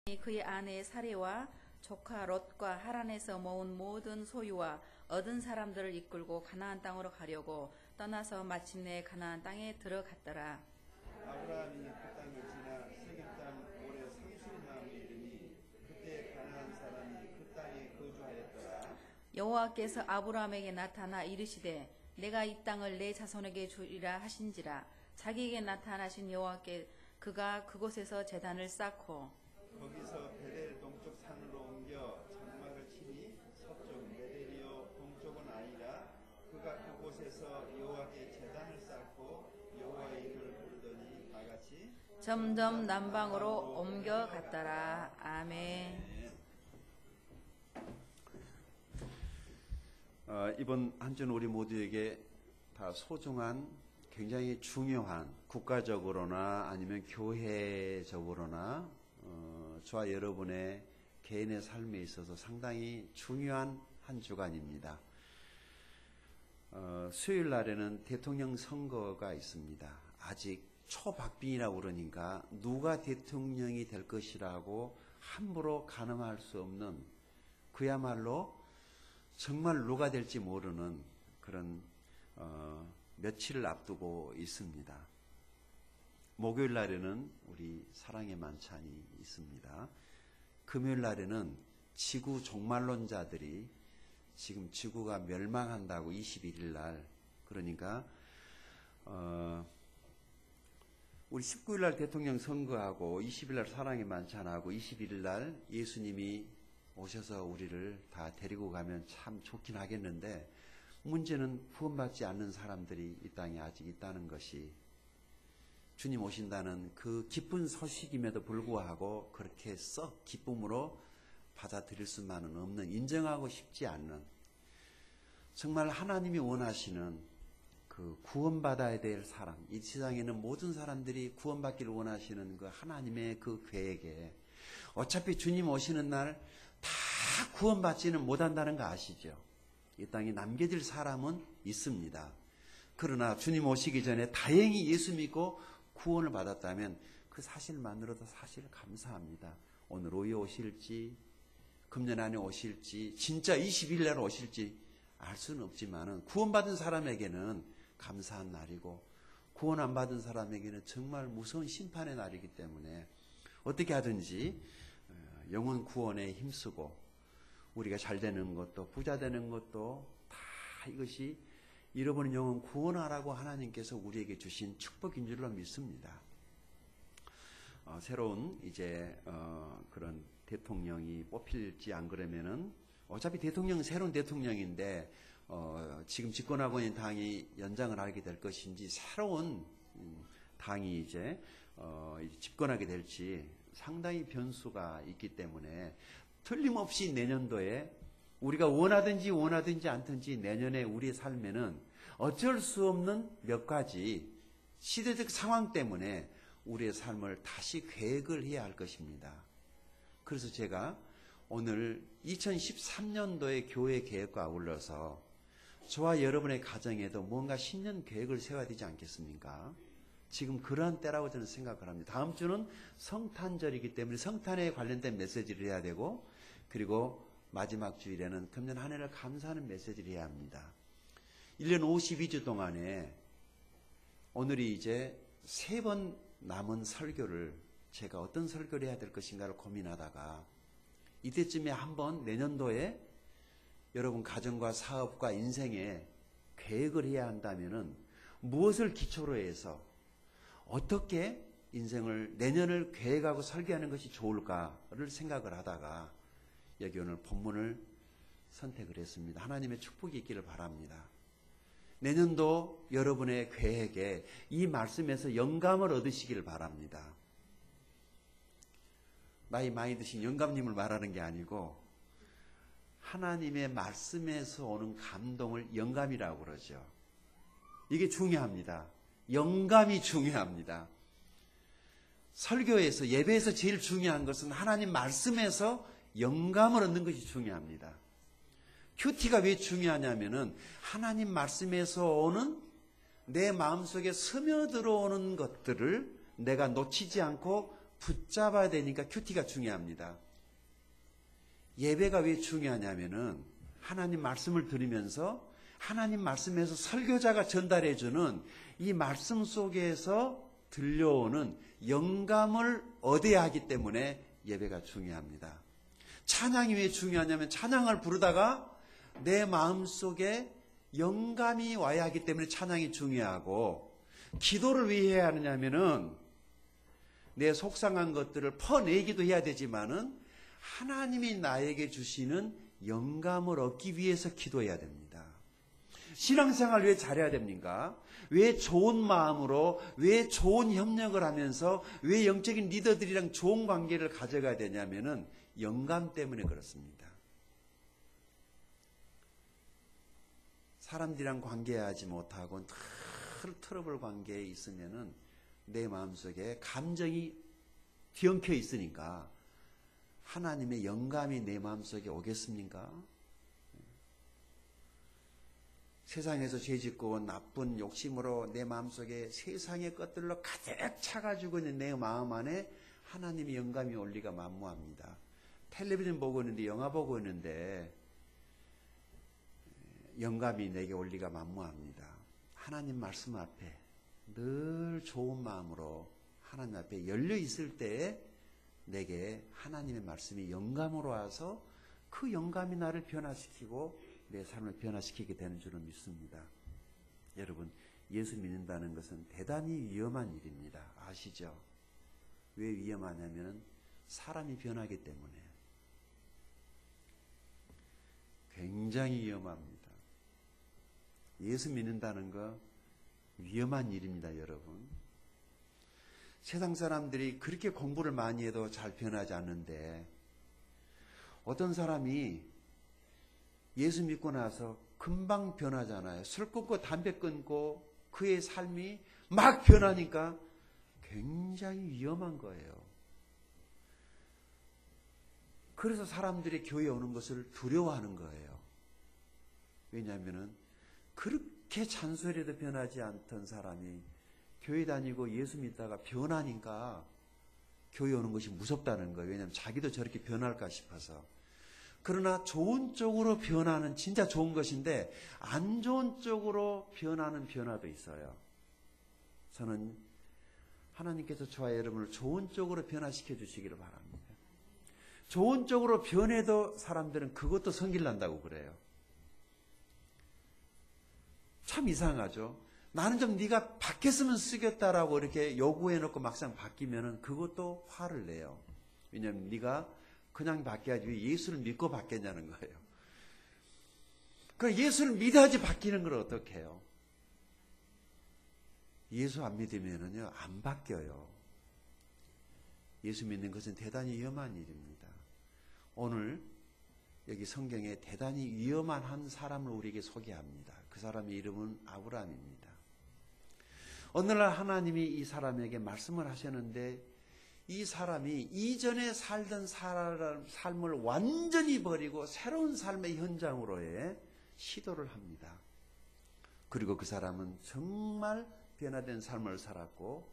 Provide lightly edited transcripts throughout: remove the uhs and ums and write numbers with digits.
그의 아내 사레와 조카 롯과 하란에서 모은 모든 소유와 얻은 사람들을 이끌고 가나안 땅으로 가려고 떠나서 마침내 가나안 땅에 들어갔더라. 아브라함이 그 땅을 지나 세겜 땅 오래 상수리나무에 이르니 그때 가나안 사람이 그 땅에 거주하였더라. 여호와께서 아브라함에게 나타나 이르시되 내가 이 땅을 내 자손에게 주리라 하신지라. 자기에게 나타나신 여호와께 그가 그곳에서 제단을 쌓고 거기서 베델 동쪽 산으로 옮겨 장막을 치니 서쪽 베델이요 동쪽은 아니라 그가 그곳에서 여호와께 제단을 쌓고 여호와의 이름을 부르더니 다같이 점점 남방으로 옮겨갔더라. 아멘. 이번 한 주는 우리 모두에게 다 소중한, 굉장히 중요한, 국가적으로나 아니면 교회적으로나 저와 여러분의 개인의 삶에 있어서 상당히 중요한 한 주간입니다. 수요일 날에는 대통령 선거가 있습니다. 아직 초박빙이라고 그러니까 누가 대통령이 될 것이라고 함부로 가늠할 수 없는, 그야말로 정말 누가 될지 모르는 그런 며칠을 앞두고 있습니다. 목요일 날에는 우리 사랑의 만찬이 있습니다. 금요일 날에는 지구 종말론자들이 지금 지구가 멸망한다고 21일 날, 그러니까 우리 19일 날 대통령 선거하고 20일 날 사랑의 만찬하고 21일 날 예수님이 오셔서 우리를 다 데리고 가면 참 좋긴 하겠는데, 문제는 구원받지 않는 사람들이 이 땅에 아직 있다는 것이, 주님 오신다는 그 기쁜 소식임에도 불구하고 그렇게 썩 기쁨으로 받아들일 수만은 없는, 인정하고 싶지 않는, 정말 하나님이 원하시는 그 구원받아야 될 사람, 이 세상에는 모든 사람들이 구원받기를 원하시는 그 하나님의 그 계획에 어차피 주님 오시는 날 다 구원받지는 못한다는 거 아시죠? 이 땅에 남겨질 사람은 있습니다. 그러나 주님 오시기 전에 다행히 예수 믿고 구원을 받았다면 그 사실만으로도 사실 감사합니다. 오늘 오후에 오실지, 금년 안에 오실지, 진짜 20일 내로 오실지 알 수는 없지만은 구원받은 사람에게는 감사한 날이고, 구원 안 받은 사람에게는 정말 무서운 심판의 날이기 때문에 어떻게 하든지 영혼 구원에 힘쓰고 우리가 잘 되는 것도 부자 되는 것도 다 이것이 잃어버린 영혼 구원하라고 하나님께서 우리에게 주신 축복인 줄로 믿습니다. 새로운 이제 그런 대통령이 뽑힐지 안 그러면은 어차피 대통령은 새로운 대통령인데 지금 집권하고 있는 당이 연장을 하게 될 것인지 새로운 당이 이제 집권하게 될지 상당히 변수가 있기 때문에 틀림없이 내년도에 우리가 원하든지 않든지 내년에 우리의 삶에는 어쩔 수 없는 몇 가지 시대적 상황 때문에 우리의 삶을 다시 계획을 해야 할 것입니다. 그래서 제가 오늘 2013년도의 교회 계획과 아울러서 저와 여러분의 가정에도 뭔가 신년 계획을 세워야 되지 않겠습니까? 지금 그러한 때라고 저는 생각을 합니다. 다음 주는 성탄절이기 때문에 성탄에 관련된 메시지를 해야 되고, 그리고 마지막 주일에는 금년 한 해를 감사하는 메시지를 해야 합니다. 1년 52주 동안에 오늘이 이제 3번 남은 설교를 제가 어떤 설교를 해야 될 것인가를 고민하다가 이때쯤에 한번 내년도에 여러분 가정과 사업과 인생에 계획을 해야 한다면은 무엇을 기초로 해서 어떻게 인생을 내년을 계획하고 설계하는 것이 좋을까를 생각을 하다가 여기 오늘 본문을 선택을 했습니다. 하나님의 축복이 있기를 바랍니다. 내년도 여러분의 계획에 이 말씀에서 영감을 얻으시기를 바랍니다. 나이 많이 드신 영감님을 말하는 게 아니고 하나님의 말씀에서 오는 감동을 영감이라고 그러죠. 이게 중요합니다. 영감이 중요합니다. 설교에서, 예배에서 제일 중요한 것은 하나님 말씀에서 영감을 얻는 것이 중요합니다. 큐티가 왜 중요하냐면은 하나님 말씀에서 오는 내 마음속에 스며들어오는 것들을 내가 놓치지 않고 붙잡아야 되니까 큐티가 중요합니다. 예배가 왜 중요하냐면은 하나님 말씀을 들으면서 하나님 말씀에서 설교자가 전달해주는 이 말씀 속에서 들려오는 영감을 얻어야 하기 때문에 예배가 중요합니다. 찬양이 왜 중요하냐면 찬양을 부르다가 내 마음속에 영감이 와야 하기 때문에 찬양이 중요하고, 기도를 왜 해야 하느냐면은 내 속상한 것들을 퍼내기도 해야 되지만은 하나님이 나에게 주시는 영감을 얻기 위해서 기도해야 됩니다. 신앙생활 왜 잘해야 됩니까? 왜 좋은 마음으로, 왜 좋은 협력을 하면서, 왜 영적인 리더들이랑 좋은 관계를 가져가야 되냐면은 영감 때문에 그렇습니다. 사람들이랑 관계하지 못하고 트러블 관계에 있으면은 내 마음속에 감정이 뒤엉켜 있으니까 하나님의 영감이 내 마음속에 오겠습니까? 세상에서 죄짓고 나쁜 욕심으로 내 마음속에 세상의 것들로 가득 차가지고 있는 내 마음 안에 하나님의 영감이 올 리가 만무합니다. 텔레비전 보고 있는데, 영화 보고 있는데 영감이 내게 올 리가 만무합니다. 하나님 말씀 앞에 늘 좋은 마음으로 하나님 앞에 열려 있을 때에 내게 하나님의 말씀이 영감으로 와서 그 영감이 나를 변화시키고 내 삶을 변화시키게 되는 줄은 믿습니다. 여러분, 예수 믿는다는 것은 대단히 위험한 일입니다. 아시죠? 왜 위험하냐면 사람이 변하기 때문에. 굉장히 위험합니다. 예수 믿는다는 거 위험한 일입니다, 여러분. 세상 사람들이 그렇게 공부를 많이 해도 잘 변하지 않는데, 어떤 사람이 예수 믿고 나서 금방 변하잖아요. 술 끊고 담배 끊고 그의 삶이 막 변하니까 굉장히 위험한 거예요. 그래서 사람들이 교회에 오는 것을 두려워하는 거예요. 왜냐하면 그렇게 잔소리도 변하지 않던 사람이 교회 다니고 예수 믿다가 변하니까 교회 오는 것이 무섭다는 거예요. 왜냐하면 자기도 저렇게 변할까 싶어서. 그러나 좋은 쪽으로 변하는, 진짜 좋은 것인데 안 좋은 쪽으로 변하는 변화도 있어요. 저는 하나님께서 저와 여러분을 좋은 쪽으로 변화시켜 주시기를 바랍니다. 좋은 쪽으로 변해도 사람들은 그것도 성질난다고 그래요. 참 이상하죠. 나는 좀 네가 바뀌었으면 쓰겠다라고 이렇게 요구해놓고 막상 바뀌면은 그것도 화를 내요. 왜냐하면 네가 그냥 바뀌어야지 왜 예수를 믿고 바뀌었냐는 거예요. 그럼 예수를 믿어야지 바뀌는 걸 어떻게 해요? 예수 안 믿으면은요, 안 바뀌어요. 예수 믿는 것은 대단히 위험한 일입니다. 오늘 여기 성경에 대단히 위험한 한 사람을 우리에게 소개합니다. 그 사람의 이름은 아브라함입니다. 어느 날 하나님이 이 사람에게 말씀을 하셨는데, 이 사람이 이전에 살던 삶을 완전히 버리고 새로운 삶의 현장으로의 시도를 합니다. 그리고 그 사람은 정말 변화된 삶을 살았고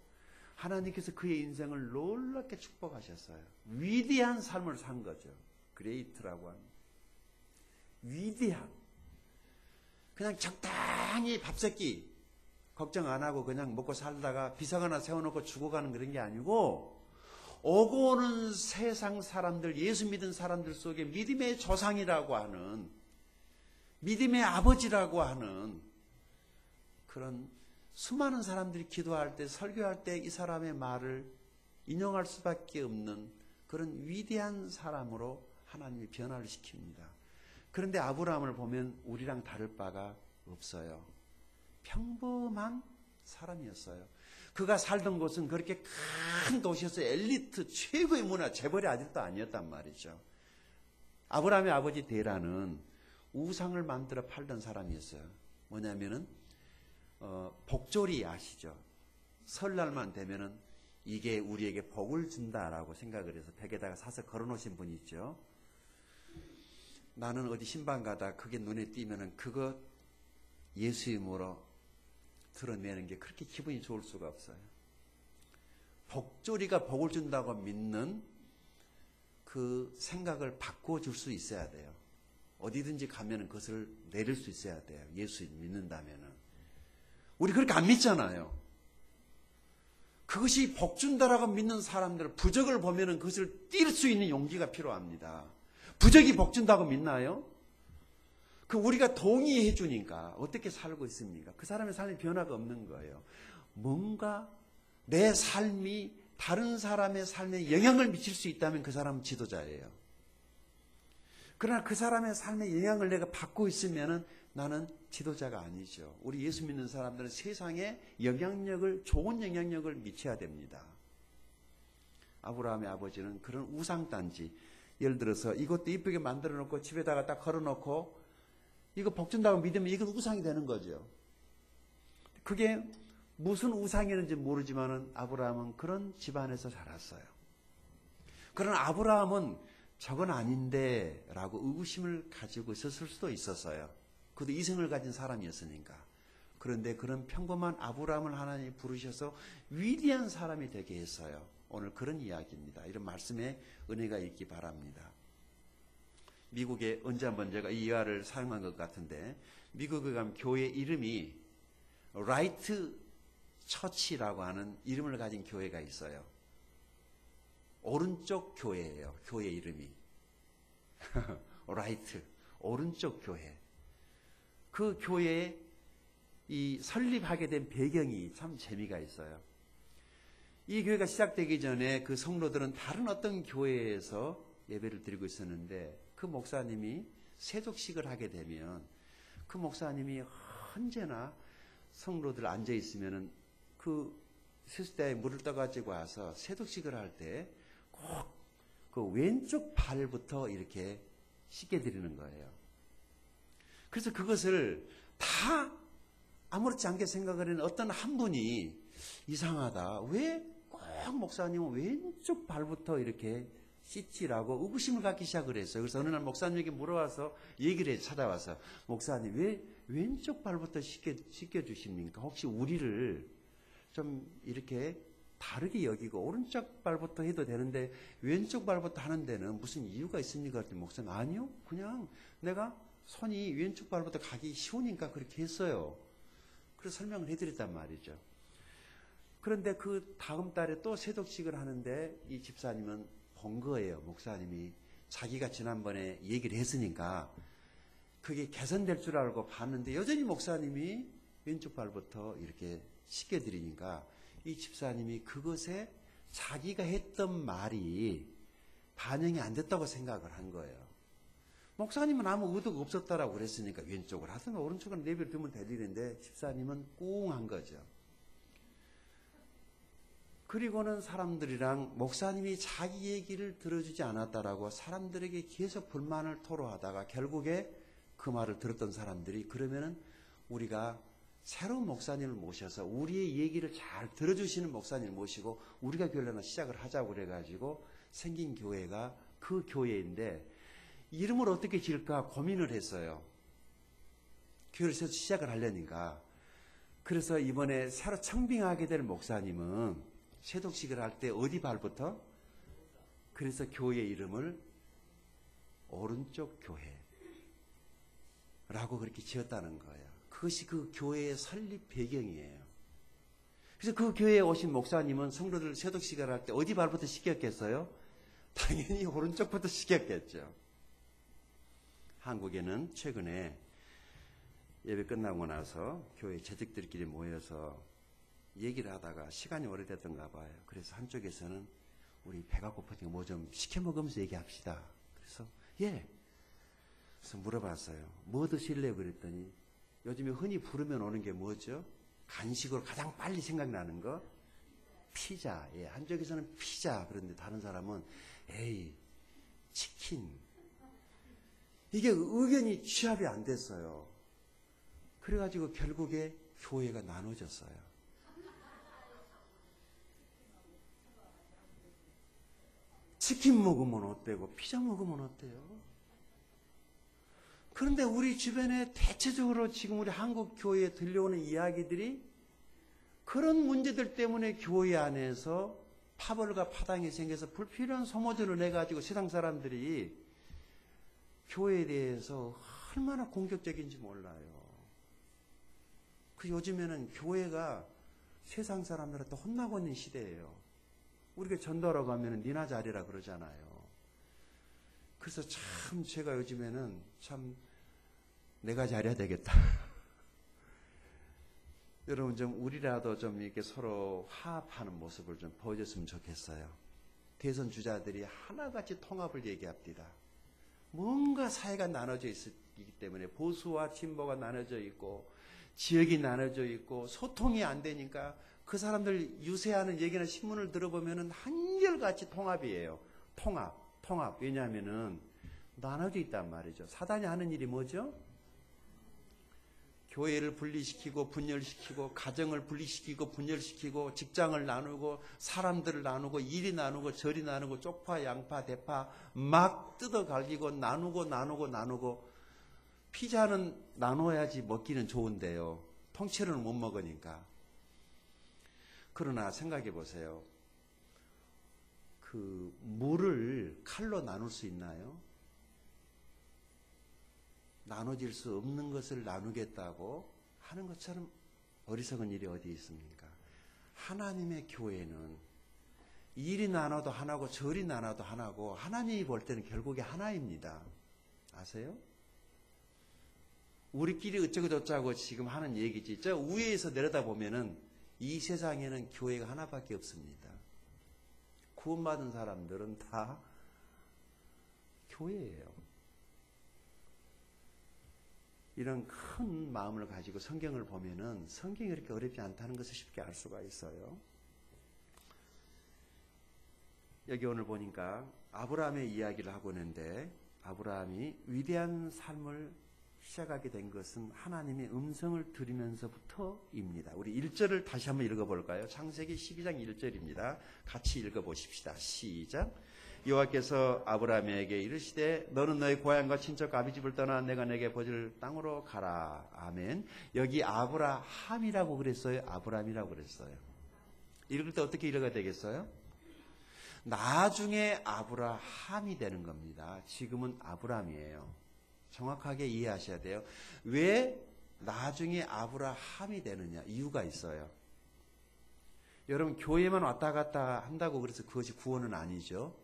하나님께서 그의 인생을 놀랍게 축복하셨어요. 위대한 삶을 산 거죠. 그레이트라고 합니다. 위대한. 그냥 적당히 밥새끼 걱정 안 하고 그냥 먹고 살다가 비상 하나 세워놓고 죽어가는 그런 게 아니고, 오고 오는 세상 사람들, 예수 믿은 사람들 속에 믿음의 조상이라고 하는, 믿음의 아버지라고 하는 그런 수많은 사람들이 기도할 때, 설교할 때 이 사람의 말을 인용할 수밖에 없는 그런 위대한 사람으로 하나님이 변화를 시킵니다. 그런데 아브라함을 보면 우리랑 다를 바가 없어요. 평범한 사람이었어요. 그가 살던 곳은 그렇게 큰 도시에서 엘리트 최고의 문화 재벌의 아들도 아니었단 말이죠. 아브라함의 아버지 데라는 우상을 만들어 팔던 사람이었어요. 뭐냐면은 복조리 아시죠? 설날만 되면은 이게 우리에게 복을 준다라고 생각을 해서 벽에다가 사서 걸어놓으신 분이 있죠. 나는 어디 신방 가다 그게 눈에 띄면은 그거 예수 이름으로 드러내는 게 그렇게 기분이 좋을 수가 없어요. 복조리가 복을 준다고 믿는 그 생각을 바꿔줄 수 있어야 돼요. 어디든지 가면은 그것을 내릴 수 있어야 돼요. 예수 믿는다면은. 우리 그렇게 안 믿잖아요. 그것이 복 준다라고 믿는 사람들은 부적을 보면은 그것을 뛸 수 있는 용기가 필요합니다. 부적이 복 준다고 믿나요? 그 우리가 동의해 주니까 어떻게 살고 있습니까? 그 사람의 삶에 변화가 없는 거예요. 뭔가 내 삶이 다른 사람의 삶에 영향을 미칠 수 있다면 그 사람은 지도자예요. 그러나 그 사람의 삶에 영향을 내가 받고 있으면은 나는 지도자가 아니죠. 우리 예수 믿는 사람들은 세상에 영향력을, 좋은 영향력을 미쳐야 됩니다. 아브라함의 아버지는 그런 우상단지, 예를 들어서 이것도 이쁘게 만들어 놓고 집에다가 딱 걸어 놓고 이거 복 준다고 믿으면 이건 우상이 되는 거죠. 그게 무슨 우상이었는지 모르지만은 아브라함은 그런 집안에서 자랐어요. 그러나 아브라함은 저건 아닌데 라고 의구심을 가지고 있었을 수도 있었어요. 그도 이성을 가진 사람이었으니까. 그런데 그런 평범한 아브라함을 하나님이 부르셔서 위대한 사람이 되게 했어요. 오늘 그런 이야기입니다. 이런 말씀에 은혜가 있기 바랍니다. 미국에 언제 한번 제가 이 이화를 사용한 것 같은데, 미국에 가면 교회 이름이 라이트 처치라고 하는 이름을 가진 교회가 있어요. 오른쪽 교회예요. 교회 이름이. 라이트, 오른쪽 교회. 그 교회에 이 설립하게 된 배경이 참 재미가 있어요. 이 교회가 시작되기 전에 그 성도들은 다른 어떤 교회에서 예배를 드리고 있었는데, 그 목사님이 세족식을 하게 되면 그 목사님이 언제나 성도들 앉아 있으면은 그 세숫대에 물을 떠가지고 와서 세족식을 할 때 꼭 그 왼쪽 발부터 이렇게 씻게 드리는 거예요. 그래서 그것을 다 아무렇지 않게 생각을 했는 어떤 한 분이 이상하다. 왜 꼭 목사님은 왼쪽 발부터 이렇게 씻지라고 의구심을 갖기 시작을 했어요. 그래서 어느 날 목사님에게 물어와서 얘기를 해, 찾아와서 목사님 왜 왼쪽 발부터 씻겨주십니까? 혹시 우리를 좀 이렇게 다르게 여기고 오른쪽 발부터 해도 되는데 왼쪽 발부터 하는 데는 무슨 이유가 있습니까? 그랬더니 목사님 아니요. 그냥 내가 손이 왼쪽 발부터 가기 쉬우니까 그렇게 했어요. 그래서 설명을 해드렸단 말이죠. 그런데 그 다음 달에 또 세독식을 하는데 이 집사님은 본 거예요. 목사님이 자기가 지난번에 얘기를 했으니까 그게 개선될 줄 알고 봤는데 여전히 목사님이 왼쪽 발부터 이렇게 씻겨드리니까 이 집사님이 그것에 자기가 했던 말이 반영이 안 됐다고 생각을 한 거예요. 목사님은 아무 의도가 없었다라고 그랬으니까 왼쪽을 하든가 오른쪽을 내버려두면 될 일인데 집사님은 꿍한 거죠. 그리고는 사람들이랑 목사님이 자기 얘기를 들어주지 않았다라고 사람들에게 계속 불만을 토로하다가 결국에 그 말을 들었던 사람들이 그러면은 우리가 새로운 목사님을 모셔서 우리의 얘기를 잘 들어주시는 목사님을 모시고 우리가 교회를 하나 시작을 하자고 그래가지고 생긴 교회가 그 교회인데 이름을 어떻게 지을까 고민을 했어요. 교회를 새로 시작을 하려니까. 그래서 이번에 새로 청빙하게 될 목사님은 세독식을 할 때 어디 발부터? 그래서 교회 이름을 오른쪽 교회라고 그렇게 지었다는 거예요. 그것이 그 교회의 설립 배경이에요. 그래서 그 교회에 오신 목사님은 성도들 세독식을 할 때 어디 발부터 씻겼겠어요? 당연히 오른쪽부터 씻겼겠죠. 한국에는 최근에 예배 끝나고 나서 교회 재직들끼리 모여서 얘기를 하다가 시간이 오래됐던가 봐요. 그래서 한쪽에서는 우리 배가 고프니까 뭐 좀 시켜 먹으면서 얘기합시다. 그래서 예. 그래서 물어봤어요. 뭐 드실래요? 그랬더니 요즘에 흔히 부르면 오는 게 뭐죠? 간식으로 가장 빨리 생각나는 거? 피자. 예, 한쪽에서는 피자. 그런데 다른 사람은 에이, 치킨. 이게 의견이 취합이 안 됐어요. 그래가지고 결국에 교회가 나눠졌어요. 치킨 먹으면 어때고 피자 먹으면 어때요? 그런데 우리 주변에 대체적으로 지금 우리 한국 교회에 들려오는 이야기들이 그런 문제들 때문에 교회 안에서 파벌과 파당이 생겨서 불필요한 소모전을 내가지고 세상 사람들이 교회에 대해서 얼마나 공격적인지 몰라요. 그 요즘에는 교회가 세상 사람들한테 혼나고 있는 시대예요. 우리가 전도하러 가면 니나 잘해라 그러잖아요. 그래서 참 제가 요즘에는 참 내가 잘해야 되겠다. 여러분 좀 우리라도 좀 이렇게 서로 화합하는 모습을 좀 보여줬으면 좋겠어요. 대선 주자들이 하나같이 통합을 얘기합니다. 뭔가 사회가 나눠져 있기 때문에 보수와 진보가 나눠져 있고 지역이 나눠져 있고 소통이 안 되니까 그 사람들 유세하는 얘기나 신문을 들어보면은 한결같이 통합이에요. 통합. 왜냐하면은 나눠져 있단 말이죠. 사단이 하는 일이 뭐죠? 교회를 분리시키고 분열시키고 가정을 분리시키고 분열시키고 직장을 나누고 사람들을 나누고 일이 나누고 절이 나누고 쪽파 양파 대파 막 뜯어 갈기고 나누고 피자는 나눠야지 먹기는 좋은데요. 통째로는 못 먹으니까. 그러나 생각해 보세요. 그 물을 칼로 나눌 수 있나요? 나눠질 수 없는 것을 나누겠다고 하는 것처럼 어리석은 일이 어디 있습니까? 하나님의 교회는 일이 나눠도 하나고 절이 나눠도 하나고 하나님이 볼 때는 결국에 하나입니다. 아세요? 우리끼리 어쩌고저쩌고 지금 하는 얘기지. 저 위에서 내려다보면은 이 세상에는 교회가 하나밖에 없습니다. 구원받은 사람들은 다 교회예요. 이런 큰 마음을 가지고 성경을 보면은 성경이 그렇게 어렵지 않다는 것을 쉽게 알 수가 있어요. 여기 오늘 보니까 아브라함의 이야기를 하고 있는데 아브라함이 위대한 삶을 시작하게 된 것은 하나님의 음성을 들으면서부터입니다. 우리 1절을 다시 한번 읽어볼까요? 창세기 12장 1절입니다. 같이 읽어보십시다. 시작. 여호와께서 아브라함에게 이르시되 너는 너의 고향과 친척 아비집을 떠나 내가 내게 보여줄 땅으로 가라. 아멘. 여기 아브라함이라고 그랬어요? 아브라함이라고 그랬어요? 읽을 때 어떻게 읽어야 되겠어요? 나중에 아브라함이 되는 겁니다. 지금은 아브라함이에요. 정확하게 이해하셔야 돼요. 왜 나중에 아브라함이 되느냐? 이유가 있어요. 여러분 교회만 왔다 갔다 한다고 그래서 그것이 구원은 아니죠.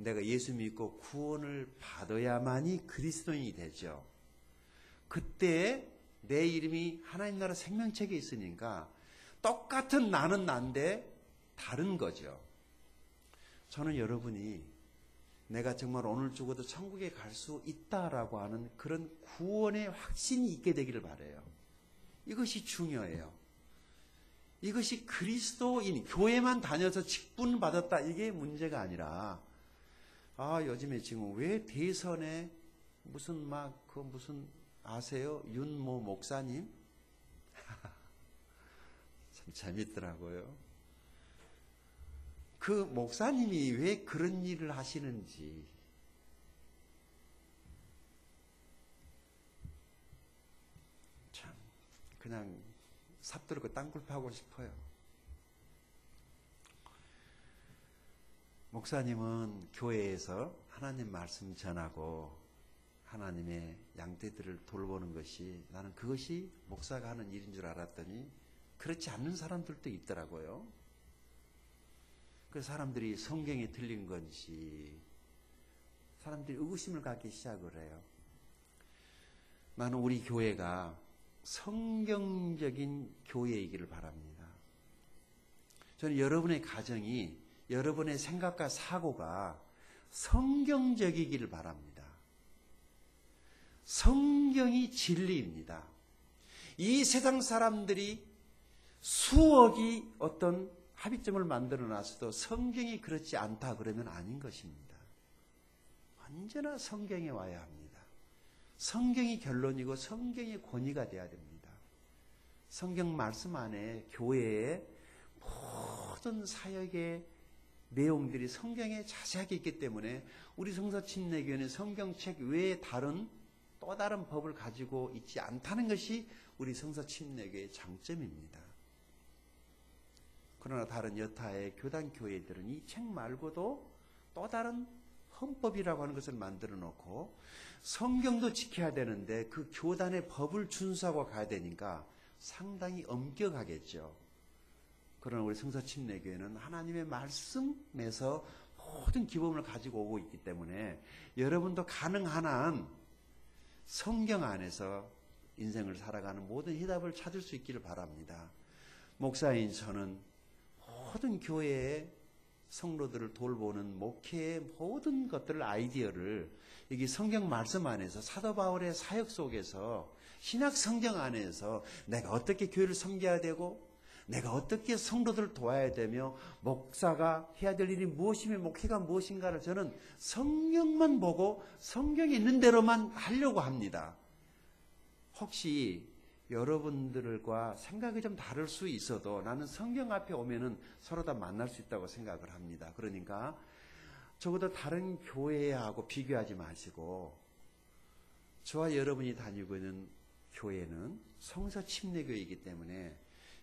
내가 예수 믿고 구원을 받아야만이 그리스도인이 되죠. 그때 내 이름이 하나님 나라 생명책에 있으니까 똑같은 나는 난데 다른 거죠. 저는 여러분이 내가 정말 오늘 죽어도 천국에 갈 수 있다라고 하는 그런 구원의 확신이 있게 되기를 바라요. 이것이 중요해요. 이것이 그리스도인, 교회만 다녀서 직분 받았다 이게 문제가 아니라 요즘에 지금 왜 대선에 무슨 아세요? 윤모 목사님? 참 재밌더라고요. 그 목사님이 왜 그런 일을 하시는지 참 그냥 삽들고 땅굴파하고 싶어요. 목사님은 교회에서 하나님 말씀 전하고 하나님의 양떼들을 돌보는 것이 나는 그것이 목사가 하는 일인 줄 알았더니 그렇지 않는 사람들도 있더라고요. 그 사람들이 성경에 틀린 건지 사람들이 의구심을 갖기 시작을 해요. 나는 우리 교회가 성경적인 교회이기를 바랍니다. 저는 여러분의 가정이 여러분의 생각과 사고가 성경적이기를 바랍니다. 성경이 진리입니다. 이 세상 사람들이 수억이 어떤 합의점을 만들어 놨어도 성경이 그렇지 않다 그러면 아닌 것입니다. 언제나 성경에 와야 합니다. 성경이 결론이고 성경이 권위가 돼야 됩니다. 성경 말씀 안에 교회의 모든 사역의 내용들이 성경에 자세하게 있기 때문에 우리 성서침례교회는 성경책 외에 또 다른 법을 가지고 있지 않다는 것이 우리 성서침례교회의 장점입니다. 그러나 다른 여타의 교단 교회들은 이 책 말고도 또 다른 헌법이라고 하는 것을 만들어 놓고 성경도 지켜야 되는데 그 교단의 법을 준수하고 가야 되니까 상당히 엄격하겠죠. 그러나 우리 성서침례교회는 하나님의 말씀에서 모든 기본을 가지고 오고 있기 때문에 여러분도 가능한 한 성경 안에서 인생을 살아가는 모든 해답을 찾을 수 있기를 바랍니다. 목사인 저는 모든 교회의 성도들을 돌보는 목회의 모든 것들을 아이디어를 여기 성경 말씀 안에서 사도 바울의 사역 속에서 신약 성경 안에서 내가 어떻게 교회를 섬겨야 되고 내가 어떻게 성도들을 도와야 되며 목사가 해야 될 일이 무엇이며 목회가 무엇인가를 저는 성경만 보고 성경에 있는 대로만 하려고 합니다. 혹시 여러분들과 생각이 좀 다를 수 있어도 나는 성경 앞에 오면은 서로 다 만날 수 있다고 생각을 합니다. 그러니까 적어도 다른 교회하고 비교하지 마시고 저와 여러분이 다니고 있는 교회는 성서침례교회이기 때문에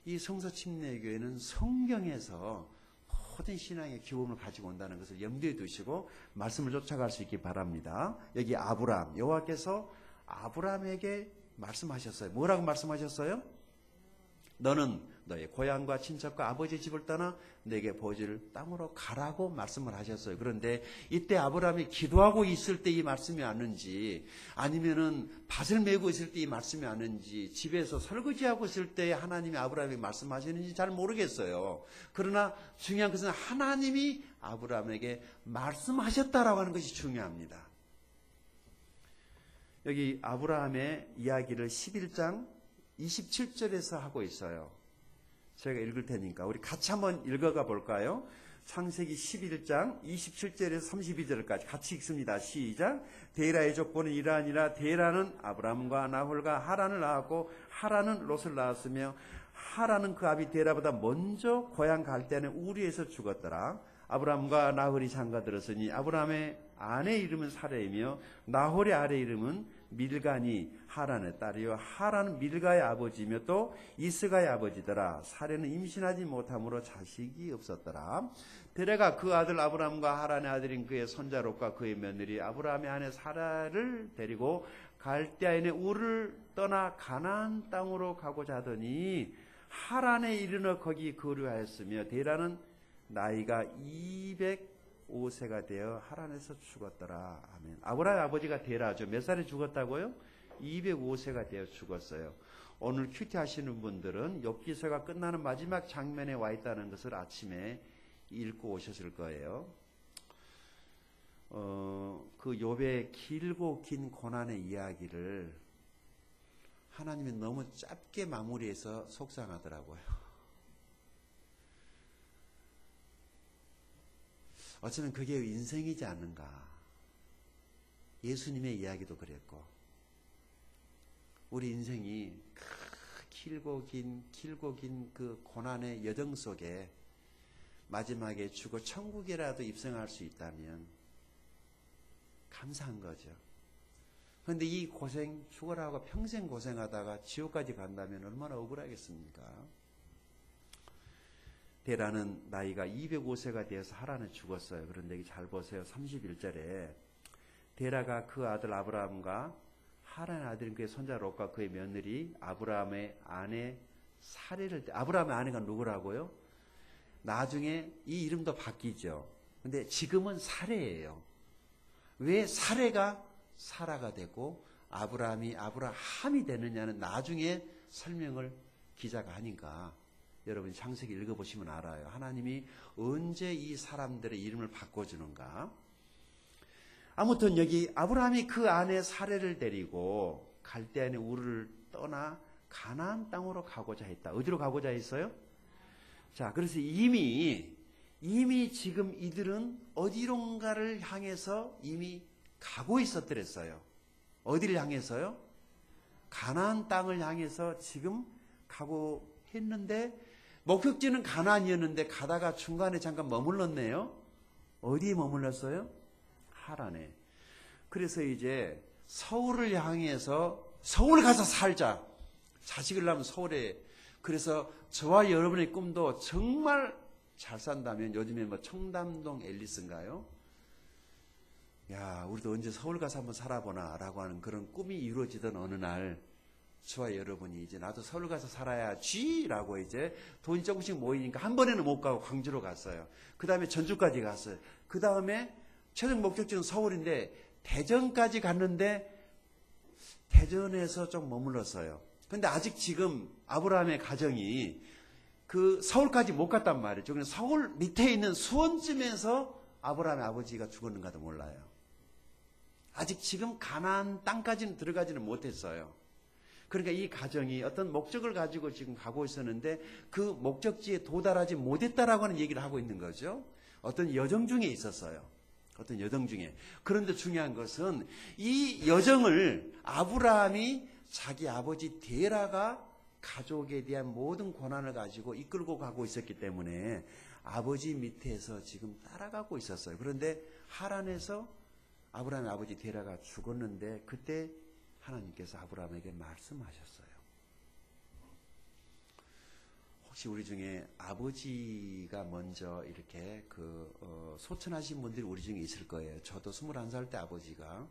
이 성서침례교회는 성경에서 모든 신앙의 기본을 가지고 온다는 것을 염두에 두시고 말씀을 쫓아갈 수 있기 바랍니다. 여기 아브라함, 여호와께서 아브라함에게 말씀하셨어요. 뭐라고 말씀하셨어요? 너는 너의 고향과 친척과 아버지 집을 떠나 내게 보여줄 땅으로 가라고 말씀을 하셨어요. 그런데 이때 아브라함이 기도하고 있을 때 이 말씀이 왔는지 아니면은 밭을 메고 있을 때 이 말씀이 왔는지 집에서 설거지하고 있을 때 하나님이 아브라함에게 말씀하시는지 잘 모르겠어요. 그러나 중요한 것은 하나님이 아브라함에게 말씀하셨다라고 하는 것이 중요합니다. 여기 아브라함의 이야기를 11장 27절에서 하고 있어요. 제가 읽을 테니까 우리 같이 한번 읽어가 볼까요? 창세기 11장 27절에서 32절까지 같이 읽습니다. 시작. 데라의 족보는 이러하니라. 데라는 아브라함과 나홀과 하란을 낳았고 하란은 롯을 낳았으며 하란은 그 아비 데라보다 먼저 고향 갈대아는 우리에서 죽었더라. 아브라함과 나홀이 장가들었으니 아브라함의 아내 이름은 사레이며 나홀의 아내 이름은 밀가니 하란의 딸이요 하란은 밀가의 아버지며 또 이스가의 아버지더라. 사레는 임신하지 못함으로 자식이 없었더라. 데라가 그 아들 아브라함과 하란의 아들인 그의 손자 롯과 그의 며느리 아브라함의 아내 사라를 데리고 갈대아인의 우를 떠나 가나안 땅으로 가고자 하더니 하란에 이르러 거기 거류하였으며 데라는 나이가 205세가 되어 하란에서 죽었더라. 아멘. 아브라함의 아버지가 데라죠. 몇 살에 죽었다고요? 205세가 되어 죽었어요. 오늘 큐티 하시는 분들은 욥기서가 끝나는 마지막 장면에 와 있다는 것을 아침에 읽고 오셨을 거예요. 그 욥의 길고 긴 고난의 이야기를 하나님이 너무 짧게 마무리해서 속상하더라고요. 어쩌면 그게 인생이지 않는가. 예수님의 이야기도 그랬고 우리 인생이 길고 긴 그 고난의 여정 속에 마지막에 죽어 천국이라도 입성할 수 있다면 감사한 거죠. 그런데 이 고생 죽으라고 평생 고생하다가 지옥까지 간다면 얼마나 억울하겠습니까? 데라는 나이가 205세가 되어서 하란에 죽었어요. 그런데 여기 잘 보세요. 31절에 데라가 그 아들 아브라함과 하란의 아들인 그의 손자 롯과 그의 며느리 아브라함의 아내 사레를 아브라함의 아내가 누구라고요? 나중에 이 이름도 바뀌죠. 근데 지금은 사레예요. 왜 사레가 사라가 되고 아브라함이 아브라함이 되느냐는 나중에 설명을 기자가 하니까 여러분 창세기 읽어보시면 알아요. 하나님이 언제 이 사람들의 이름을 바꿔주는가. 아무튼 여기 아브라함이 그 아내 사레를 데리고 갈대아인의 우르를 떠나 가나안 땅으로 가고자 했다. 어디로 가고자 했어요? 자, 그래서 이미 지금 이들은 어디론가를 향해서 이미 가고 있었더랬어요. 어디를 향해서요? 가나안 땅을 향해서 지금 가고 했는데 목적지는 가나안이었는데 가다가 중간에 잠깐 머물렀네요. 어디에 머물렀어요? 하란에. 그래서 이제 서울을 향해서 서울 가서 살자. 자식을 낳으면 서울에. 그래서 저와 여러분의 꿈도 정말 잘 산다면 요즘에 뭐 청담동 앨리스인가요? 야, 우리도 언제 서울 가서 한번 살아보나 라고 하는 그런 꿈이 이루어지던 어느 날 저와 여러분이 이제 나도 서울 가서 살아야지 라고 이제 돈이 조금씩 모이니까 한 번에는 못 가고 광주로 갔어요. 그 다음에 전주까지 갔어요. 그 다음에 최종 목적지는 서울인데 대전까지 갔는데 대전에서 좀 머물렀어요. 근데 아직 지금 아브라함의 가정이 그 서울까지 못 갔단 말이죠. 그래서 서울 밑에 있는 수원쯤에서 아브라함의 아버지가 죽었는가도 몰라요. 아직 지금 가나안 땅까지는 들어가지는 못했어요. 그러니까 이 가정이 어떤 목적을 가지고 지금 가고 있었는데 그 목적지에 도달하지 못했다라고 하는 얘기를 하고 있는 거죠. 어떤 여정 중에 있었어요. 어떤 여정 중에. 그런데 중요한 것은 이 여정을 아브라함이 자기 아버지 데라가 가족에 대한 모든 권한을 가지고 이끌고 가고 있었기 때문에 아버지 밑에서 지금 따라가고 있었어요. 그런데 하란에서 아브라함의 아버지 데라가 죽었는데 그때 하나님께서 아브라함에게 말씀하셨어요. 혹시 우리 중에 아버지가 먼저 이렇게 소천하신 분들이 우리 중에 있을 거예요. 저도 21살 때 아버지가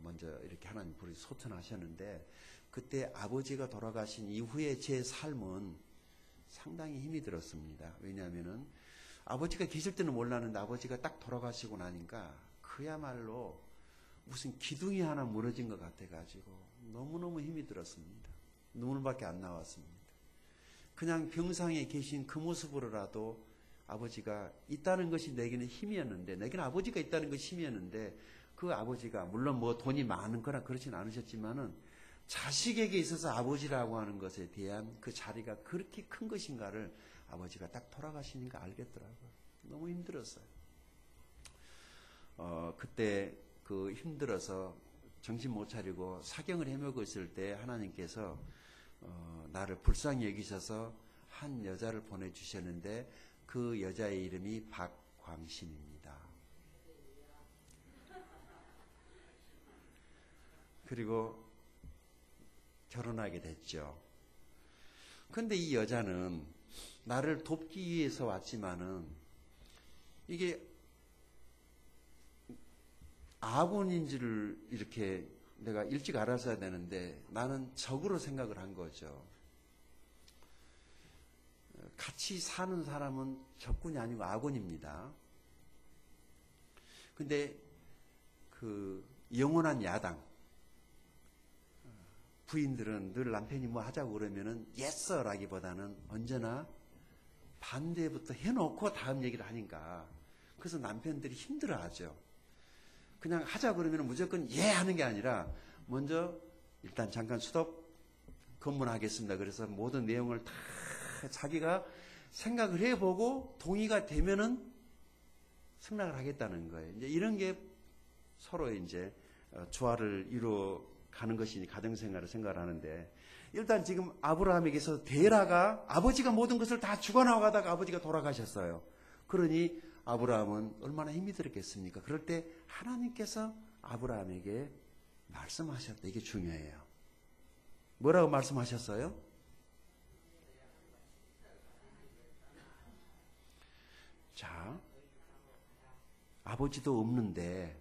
먼저 이렇게 하나님 부르시 소천하셨는데 그때 아버지가 돌아가신 이후에 제 삶은 상당히 힘이 들었습니다. 왜냐하면은 아버지가 계실 때는 몰랐는데 아버지가 딱 돌아가시고 나니까 그야말로 무슨 기둥이 하나 무너진 것 같아가지고 너무너무 힘이 들었습니다. 눈물밖에 안 나왔습니다. 그냥 병상에 계신 그 모습으로라도 아버지가 있다는 것이 내게는 힘이었는데, 내게는 아버지가 있다는 것이 힘이었는데, 그 아버지가 물론 뭐 돈이 많은 거나 그렇진 않으셨지만은 자식에게 있어서 아버지라고 하는 것에 대한 그 자리가 그렇게 큰 것인가를 아버지가 딱 돌아가시니까 알겠더라고요. 너무 힘들었어요. 그때 그 힘들어서 정신 못 차리고 사경을 헤매고 있을 때 하나님께서 나를 불쌍히 여기셔서 한 여자를 보내주셨는데 그 여자의 이름이 박광신입니다. 그리고 결혼하게 됐죠. 근데 이 여자는 나를 돕기 위해서 왔지만은 이게 아군인 줄을 이렇게 내가 일찍 알았어야 되는데 나는 적으로 생각을 한 거죠. 같이 사는 사람은 적군이 아니고 아군입니다. 근데 그 영원한 야당 부인들은 늘 남편이 뭐 하자고 그러면은 예스라기보다는 언제나 반대부터 해놓고 다음 얘기를 하니까 그래서 남편들이 힘들어하죠. 그냥 하자 그러면 무조건 예 하는 게 아니라 먼저 일단 잠깐 스톱 검문하겠습니다. 그래서 모든 내용을 다 자기가 생각을 해보고 동의가 되면은 승낙을 하겠다는 거예요. 이제 이런 게 서로 이제 조화를 이루어 가는 것이니 가정생활을 생각을 하는데 일단 지금 아브라함에게서 데라가 아버지가 모든 것을 다 죽어나가다가 아버지가 돌아가셨어요. 그러니 아브라함은 얼마나 힘이 들었겠습니까? 그럴 때 하나님께서 아브라함에게 말씀하셨다. 이게 중요해요. 뭐라고 말씀하셨어요? 자, 아버지도 없는데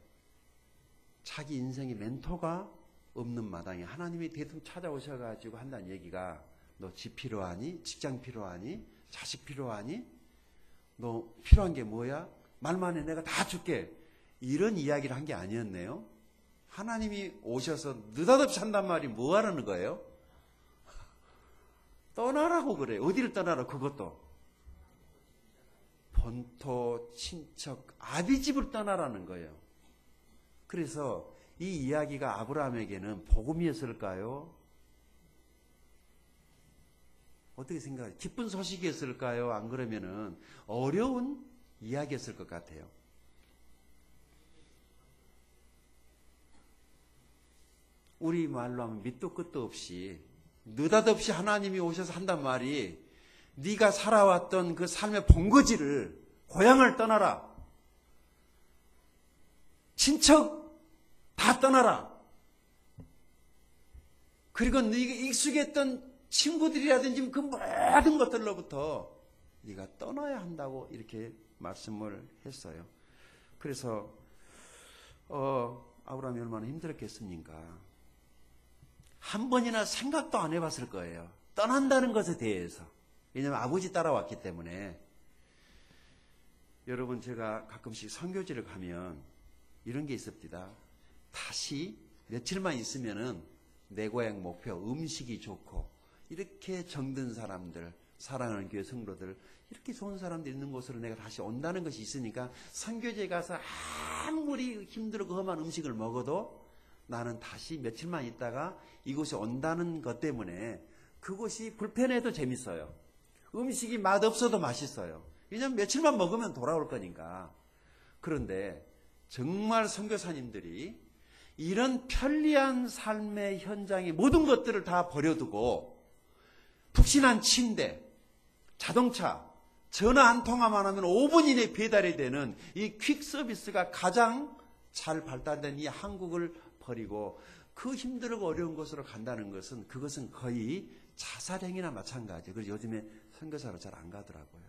자기 인생의 멘토가 없는 마당에 하나님이 대뜸 찾아오셔가지고 한다는 얘기가 너 집 필요하니? 직장 필요하니? 자식 필요하니? 너 필요한 게 뭐야? 말만 해 내가 다 줄게. 이런 이야기를 한 게 아니었네요. 하나님이 오셔서 느닷없이 한단 말이 뭐 하라는 거예요? 떠나라고 그래. 어디를 떠나라 그것도. 본토, 친척, 아비집을 떠나라는 거예요. 그래서 이 이야기가 아브라함에게는 복음이었을까요? 어떻게 생각해요? 기쁜 소식이었을까요? 안 그러면은 어려운 이야기였을 것 같아요. 우리 말로 하면 밑도 끝도 없이 느닷없이 하나님이 오셔서 한단 말이 네가 살아왔던 그 삶의 본거지를 고향을 떠나라. 친척 다 떠나라. 그리고 네가 익숙했던 친구들이라든지 그 모든 것들로부터 네가 떠나야 한다고 이렇게 말씀을 했어요. 그래서 아브라함이 얼마나 힘들었겠습니까? 한 번이나 생각도 안 해봤을 거예요. 떠난다는 것에 대해서. 왜냐하면 아버지 따라왔기 때문에. 여러분, 제가 가끔씩 선교지를 가면 이런 게 있습니다. 다시 며칠만 있으면은 내 고향 목표, 음식이 좋고 이렇게 정든 사람들, 사랑하는 교회 성도들, 이렇게 좋은 사람들 있는 곳으로 내가 다시 온다는 것이 있으니까 선교지에 가서 아무리 힘들고 험한 음식을 먹어도 나는 다시 며칠만 있다가 이곳에 온다는 것 때문에 그곳이 불편해도 재밌어요. 음식이 맛없어도 맛있어요. 왜냐하면 며칠만 먹으면 돌아올 거니까. 그런데 정말 선교사님들이 이런 편리한 삶의 현장에 모든 것들을 다 버려두고 푹신한 침대, 자동차, 전화 한 통화만 하면 5분 이내에 배달이 되는 이 퀵 서비스가 가장 잘 발달된 이 한국을 버리고 그 힘들고 어려운 곳으로 간다는 것은 그것은 거의 자살행위나 마찬가지예요. 그래서 요즘에 선교사로 잘 안 가더라고요.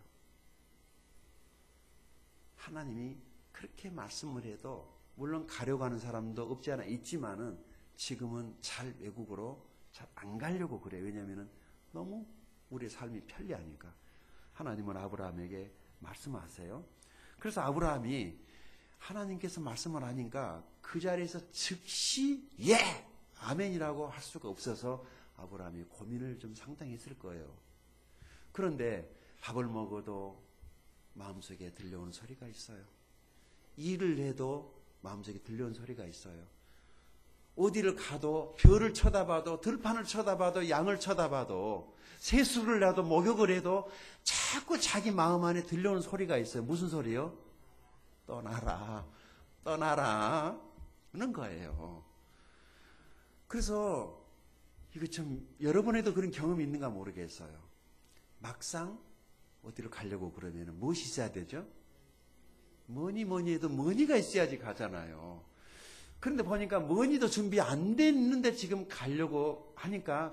하나님이 그렇게 말씀을 해도 물론 가려고 하는 사람도 없지 않아 있지만은 지금은 잘 외국으로 잘 안 가려고 그래요. 왜냐하면 너무 우리의 삶이 편리하니까. 하나님은 아브라함에게 말씀하세요. 그래서 아브라함이 하나님께서 말씀을 하니까 그 자리에서 즉시 예! 아멘이라고 할 수가 없어서 아브라함이 고민을 좀 상당히 했을 거예요. 그런데 밥을 먹어도 마음속에 들려오는 소리가 있어요. 일을 해도 마음속에 들려오는 소리가 있어요. 어디를 가도 별을 쳐다봐도 들판을 쳐다봐도 양을 쳐다봐도 세수를 해도 목욕을 해도 자꾸 자기 마음 안에 들려오는 소리가 있어요. 무슨 소리요? 떠나라, 떠나라 는 거예요. 그래서 이거 참 여러분에도 그런 경험이 있는가 모르겠어요. 막상 어디로 가려고 그러면 무엇이 있어야 되죠? 뭐니 해도 머니가 있어야지 가잖아요. 그런데 보니까 머니도 준비 안 됐는데 지금 가라고 하니까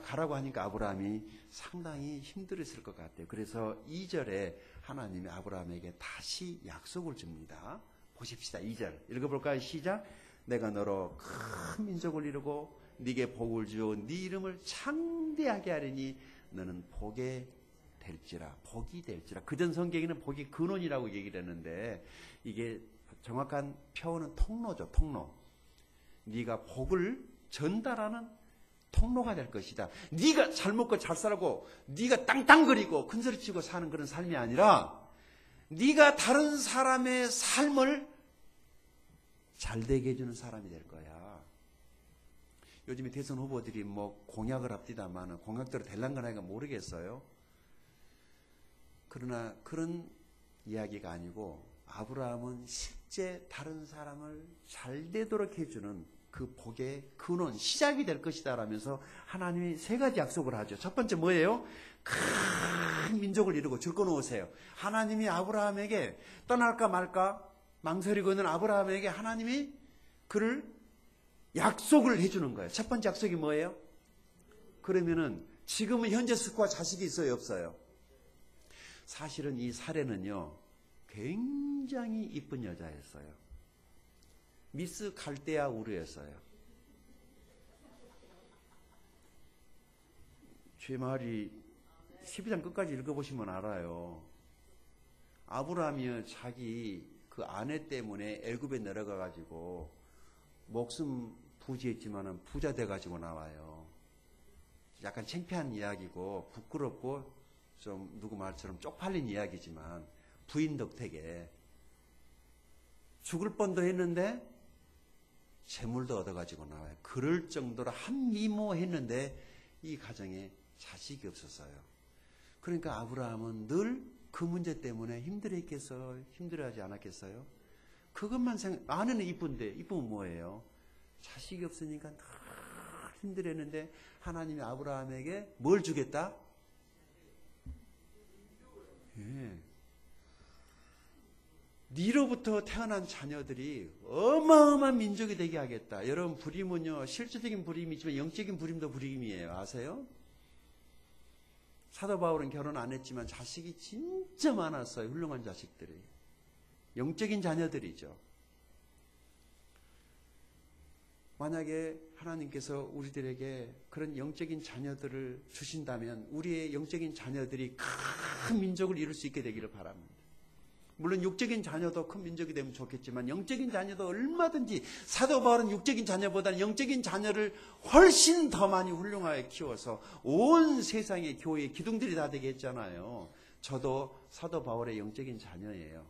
아브라함이 상당히 힘들었을 것 같아요. 그래서 2절에 하나님이 아브라함에게 다시 약속을 줍니다. 보십시다. 2절 읽어볼까요? 시작. 내가 너로 큰 민족을 이루고 네게 복을 주어 네 이름을 창대하게 하리니 너는 복이 될지라. 그전 성경에는 복이 근원이라고 얘기를 했는데 이게 정확한 표현은 통로죠. 통로. 네가 복을 전달하는 통로가 될 것이다. 네가 잘 먹고 잘 살고 네가 땅땅거리고 큰소리치고 사는 그런 삶이 아니라 네가 다른 사람의 삶을 잘 되게 해주는 사람이 될 거야. 요즘에 대선 후보들이 뭐 공약을 합디다만 공약대로 될란가 아닌가 모르겠어요. 그러나 그런 이야기가 아니고 아브라함은 실제 다른 사람을 잘 되도록 해주는 그 복의 근원, 시작이 될 것이다 라면서 하나님이 3가지 약속을 하죠. 첫 번째 뭐예요? 큰 민족을 이루고 줄 거놓으세요. 하나님이 아브라함에게 떠날까 말까 망설이고 있는 아브라함에게 하나님이 그를 약속을 해주는 거예요. 첫 번째 약속이 뭐예요? 그러면은 지금은 현재 스코어 자식이 있어요, 없어요? 사실은 이 사례는요 굉장히 이쁜 여자였어요. 미스 갈대아 우르였어요. 제 말이 12장 끝까지 읽어보시면 알아요. 아브라함이 자기 그 아내 때문에 애굽에 내려가가지고 목숨 부지했지만은 부자 돼가지고 나와요. 약간 창피한 이야기고 부끄럽고 좀 누구 말처럼 쪽팔린 이야기지만 부인 덕택에 죽을 뻔도 했는데 재물도 얻어가지고 나와요. 그럴 정도로 한미모했는데 이 가정에 자식이 없었어요. 그러니까 아브라함은 늘 그 문제 때문에 힘들어하지 않았겠어요? 그것만 아내는 이쁜데 이쁘면 뭐예요? 자식이 없으니까 늘 힘들었는데 하나님이 아브라함에게 뭘 주겠다? 예. 니로부터 태어난 자녀들이 어마어마한 민족이 되게 하겠다. 여러분, 불임은요 실질적인 불임이지만 영적인 불임도 불임이에요. 아세요? 사도 바울은 결혼 안 했지만 자식이 진짜 많았어요. 훌륭한 자식들이. 영적인 자녀들이죠. 만약에 하나님께서 우리들에게 그런 영적인 자녀들을 주신다면 우리의 영적인 자녀들이 큰 민족을 이룰 수 있게 되기를 바랍니다. 물론 육적인 자녀도 큰 민족이 되면 좋겠지만 영적인 자녀도 얼마든지, 사도 바울은 육적인 자녀보다는 영적인 자녀를 훨씬 더 많이 훌륭하게 키워서 온 세상의 교회의 기둥들이 다 되게 했잖아요. 저도 사도 바울의 영적인 자녀예요.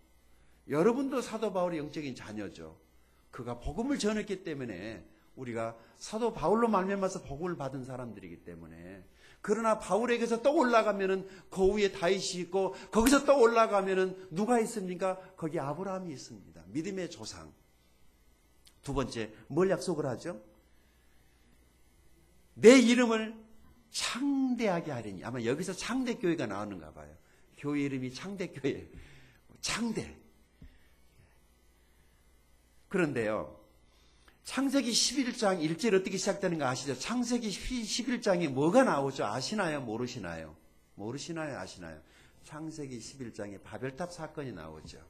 여러분도 사도 바울의 영적인 자녀죠. 그가 복음을 전했기 때문에 우리가 사도 바울로 말미암아서 복음을 받은 사람들이기 때문에. 그러나 바울에게서 또 올라가면은 그 위에 다윗이 있고, 거기서 또 올라가면은 누가 있습니까? 거기 아브라함이 있습니다. 믿음의 조상. 두 번째, 뭘 약속을 하죠? 내 이름을 창대하게 하리니. 아마 여기서 창대교회가 나오는가 봐요. 교회 이름이 창대교회. 창대. 그런데요, 창세기 11장 1절 어떻게 시작되는가 아시죠? 창세기 11장에 뭐가 나오죠? 아시나요? 모르시나요? 모르시나요? 아시나요? 창세기 11장에 바벨탑 사건이 나오죠.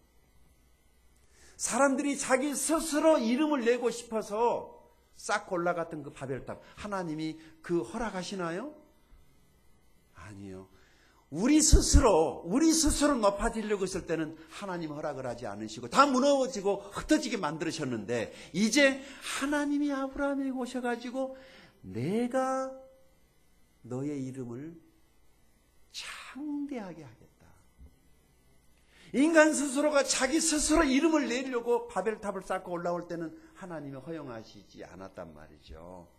사람들이 자기 스스로 이름을 내고 싶어서 싹 올라갔던 그 바벨탑, 하나님이 그 허락하시나요? 아니요. 우리 스스로 높아지려고 했을 때는 하나님 허락을 하지 않으시고 다 무너지고 흩어지게 만들으셨는데, 이제 하나님이 아브라함에게 오셔가지고 내가 너의 이름을 창대하게 하겠다. 인간 스스로가 자기 스스로 이름을 내려고 바벨탑을 쌓고 올라올 때는 하나님이 허용하시지 않았단 말이죠.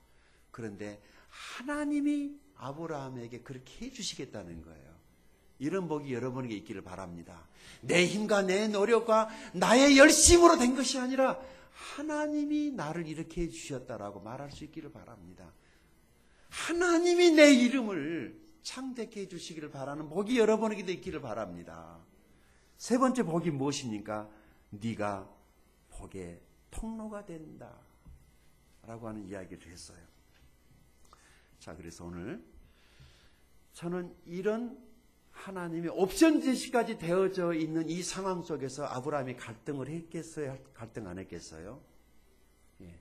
그런데 하나님이 아브라함에게 그렇게 해주시겠다는 거예요. 이런 복이 여러분에게 있기를 바랍니다. 내 힘과 내 노력과 나의 열심으로 된 것이 아니라 하나님이 나를 이렇게 해주셨다라고 말할 수 있기를 바랍니다. 하나님이 내 이름을 창대케 해주시기를 바라는 복이 여러분에게도 있기를 바랍니다. 세 번째 복이 무엇입니까? 네가 복의 통로가 된다 라고 하는 이야기를 했어요. 자, 그래서 오늘 저는 이런 하나님의 옵션 제시까지 되어져 있는 이 상황 속에서 아브라함이 갈등을 했겠어요? 갈등 안 했겠어요? 예.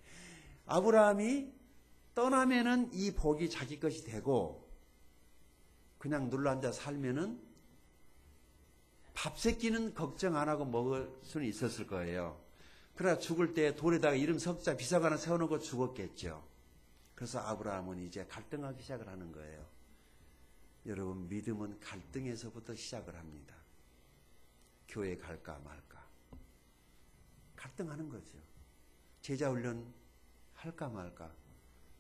아브라함이 떠나면은 이 복이 자기 것이 되고, 그냥 눌러앉아 살면은 밥 새끼는 걱정 안 하고 먹을 수는 있었을 거예요. 그러나 죽을 때 돌에다가 이름 석자 비석 하나 세워놓고 죽었겠죠. 그래서 아브라함은 이제 갈등하기 시작을 하는 거예요. 여러분, 믿음은 갈등에서부터 시작을 합니다. 교회 갈까 말까. 갈등하는 거죠. 제자훈련 할까 말까.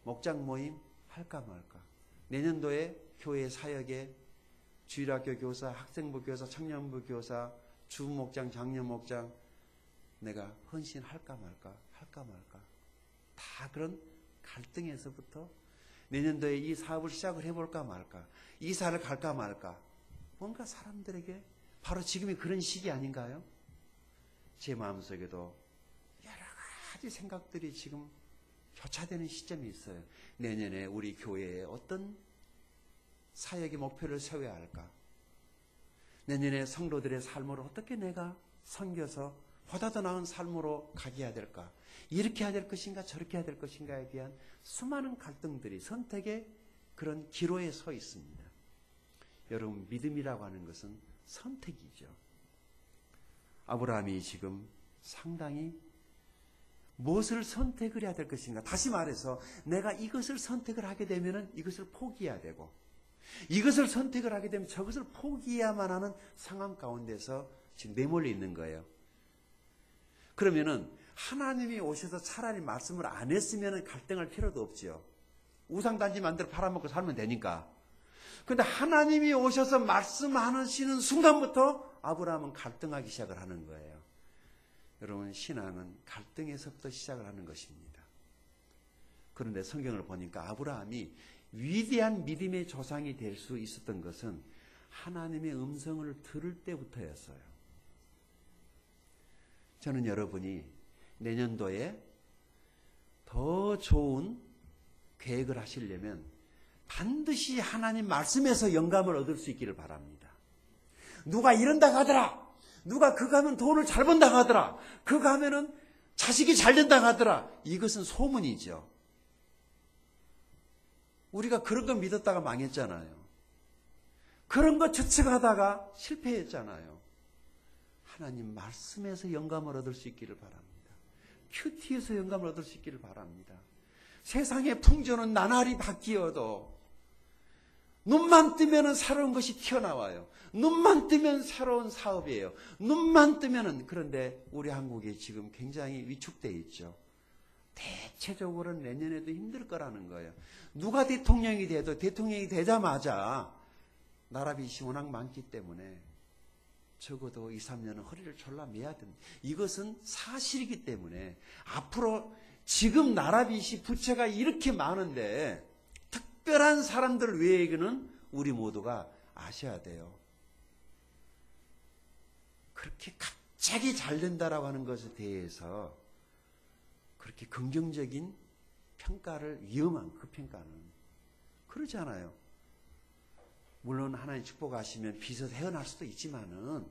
목장 모임 할까 말까. 내년도에 교회 사역에 주일학교 교사, 학생부 교사, 청년부 교사, 주목장, 장년목장 내가 헌신할까 말까, 할까 말까. 다 그런 갈등에서부터 내년도에 이 사업을 시작을 해볼까 말까, 이사를 갈까 말까. 뭔가 사람들에게 바로 지금이 그런 시기 아닌가요? 제 마음속에도 여러 가지 생각들이 지금 교차되는 시점이 있어요. 내년에 우리 교회에 어떤 사역의 목표를 세워야 할까? 내년에 성도들의 삶을 어떻게 내가 섬겨서 보다 더 나은 삶으로 가게 해야 될까? 이렇게 해야 될 것인가 저렇게 해야 될 것인가에 대한 수많은 갈등들이 선택의 그런 기로에 서 있습니다. 여러분, 믿음이라고 하는 것은 선택이죠. 아브라함이 지금 상당히 무엇을 선택을 해야 될 것인가? 다시 말해서 내가 이것을 선택을 하게 되면 이것을 포기해야 되고, 이것을 선택을 하게 되면 저것을 포기해야만 하는 상황 가운데서 지금 내몰려 있는 거예요. 그러면은 하나님이 오셔서 차라리 말씀을 안 했으면 갈등할 필요도 없죠. 우상단지 만들어 팔아먹고 살면 되니까. 그런데 하나님이 오셔서 말씀하시는 순간부터 아브라함은 갈등하기 시작을 하는 거예요. 여러분, 신앙은 갈등에서부터 시작을 하는 것입니다. 그런데 성경을 보니까 아브라함이 위대한 믿음의 조상이 될 수 있었던 것은 하나님의 음성을 들을 때부터였어요. 저는 여러분이 내년도에 더 좋은 계획을 하시려면 반드시 하나님 말씀에서 영감을 얻을 수 있기를 바랍니다. 누가 이런다 하더라. 누가 그거 하면 돈을 잘 번다 하더라. 그거 하면은 자식이 잘 된다 하더라. 이것은 소문이죠. 우리가 그런 거 믿었다가 망했잖아요. 그런 거 추측하다가 실패했잖아요. 하나님 말씀에서 영감을 얻을 수 있기를 바랍니다. 큐티에서 영감을 얻을 수 있기를 바랍니다. 세상의 풍조는 나날이 바뀌어도 눈만 뜨면 새로운 것이 튀어나와요. 눈만 뜨면 새로운 사업이에요. 눈만 뜨면은. 그런데 우리 한국이 지금 굉장히 위축되어 있죠. 대체적으로는 내년에도 힘들 거라는 거예요. 누가 대통령이 돼도 대통령이 되자마자 나라빚이 워낙 많기 때문에 적어도 2, 3년은 허리를 졸라매야 됩니다. 이것은 사실이기 때문에 앞으로 지금 나라빚이 부채가 이렇게 많은데 특별한 사람들 외에는 우리 모두가 아셔야 돼요. 그렇게 갑자기 잘 된다라고 하는 것에 대해서 그렇게 긍정적인 평가를, 위험한 그 평가는 그러지 않아요. 물론 하나님 축복하시면 빚에서 헤어날 수도 있지만은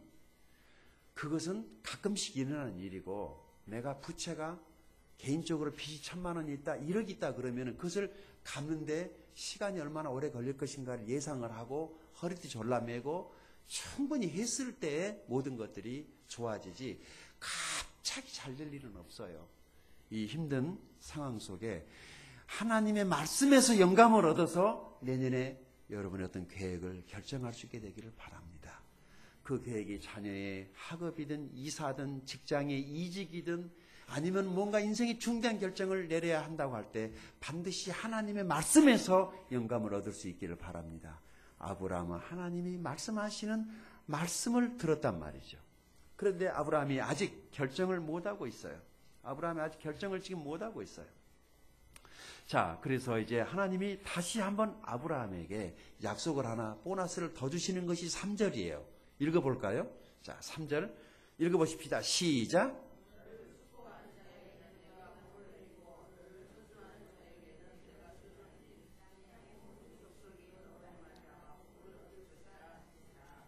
그것은 가끔씩 일어나는 일이고, 내가 부채가 개인적으로 빚이 1,000만 원이 있다, 1억 있다 그러면은 그것을 갚는데 시간이 얼마나 오래 걸릴 것인가를 예상을 하고 허리띠 졸라매고 충분히 했을 때 모든 것들이 좋아지지 갑자기 잘 될 일은 없어요. 이 힘든 상황 속에 하나님의 말씀에서 영감을 얻어서 내년에 여러분의 어떤 계획을 결정할 수 있게 되기를 바랍니다. 그 계획이 자녀의 학업이든 이사든 직장의 이직이든 아니면 뭔가 인생의 중대한 결정을 내려야 한다고 할 때 반드시 하나님의 말씀에서 영감을 얻을 수 있기를 바랍니다. 아브라함은 하나님이 말씀하시는 말씀을 들었단 말이죠. 그런데 아브라함이 아직 결정을 못하고 있어요. 아브라함이 아직 결정을 지금 못하고 있어요. 자, 그래서 이제 하나님이 다시 한번 아브라함에게 약속을 하나, 보너스를 더 주시는 것이 3절이에요. 읽어볼까요? 자, 3절 읽어보십시다. 시작.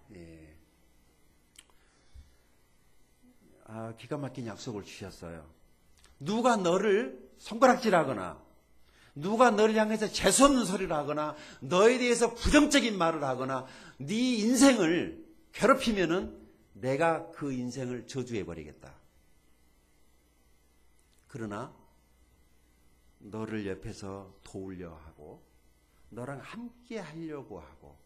네. 기가 막힌 약속을 주셨어요. 누가 너를 손가락질하거나 누가 너를 향해서 재수없는 소리를 하거나 너에 대해서 부정적인 말을 하거나 네 인생을 괴롭히면은 내가 그 인생을 저주해버리겠다. 그러나 너를 옆에서 도우려 하고 너랑 함께 하려고 하고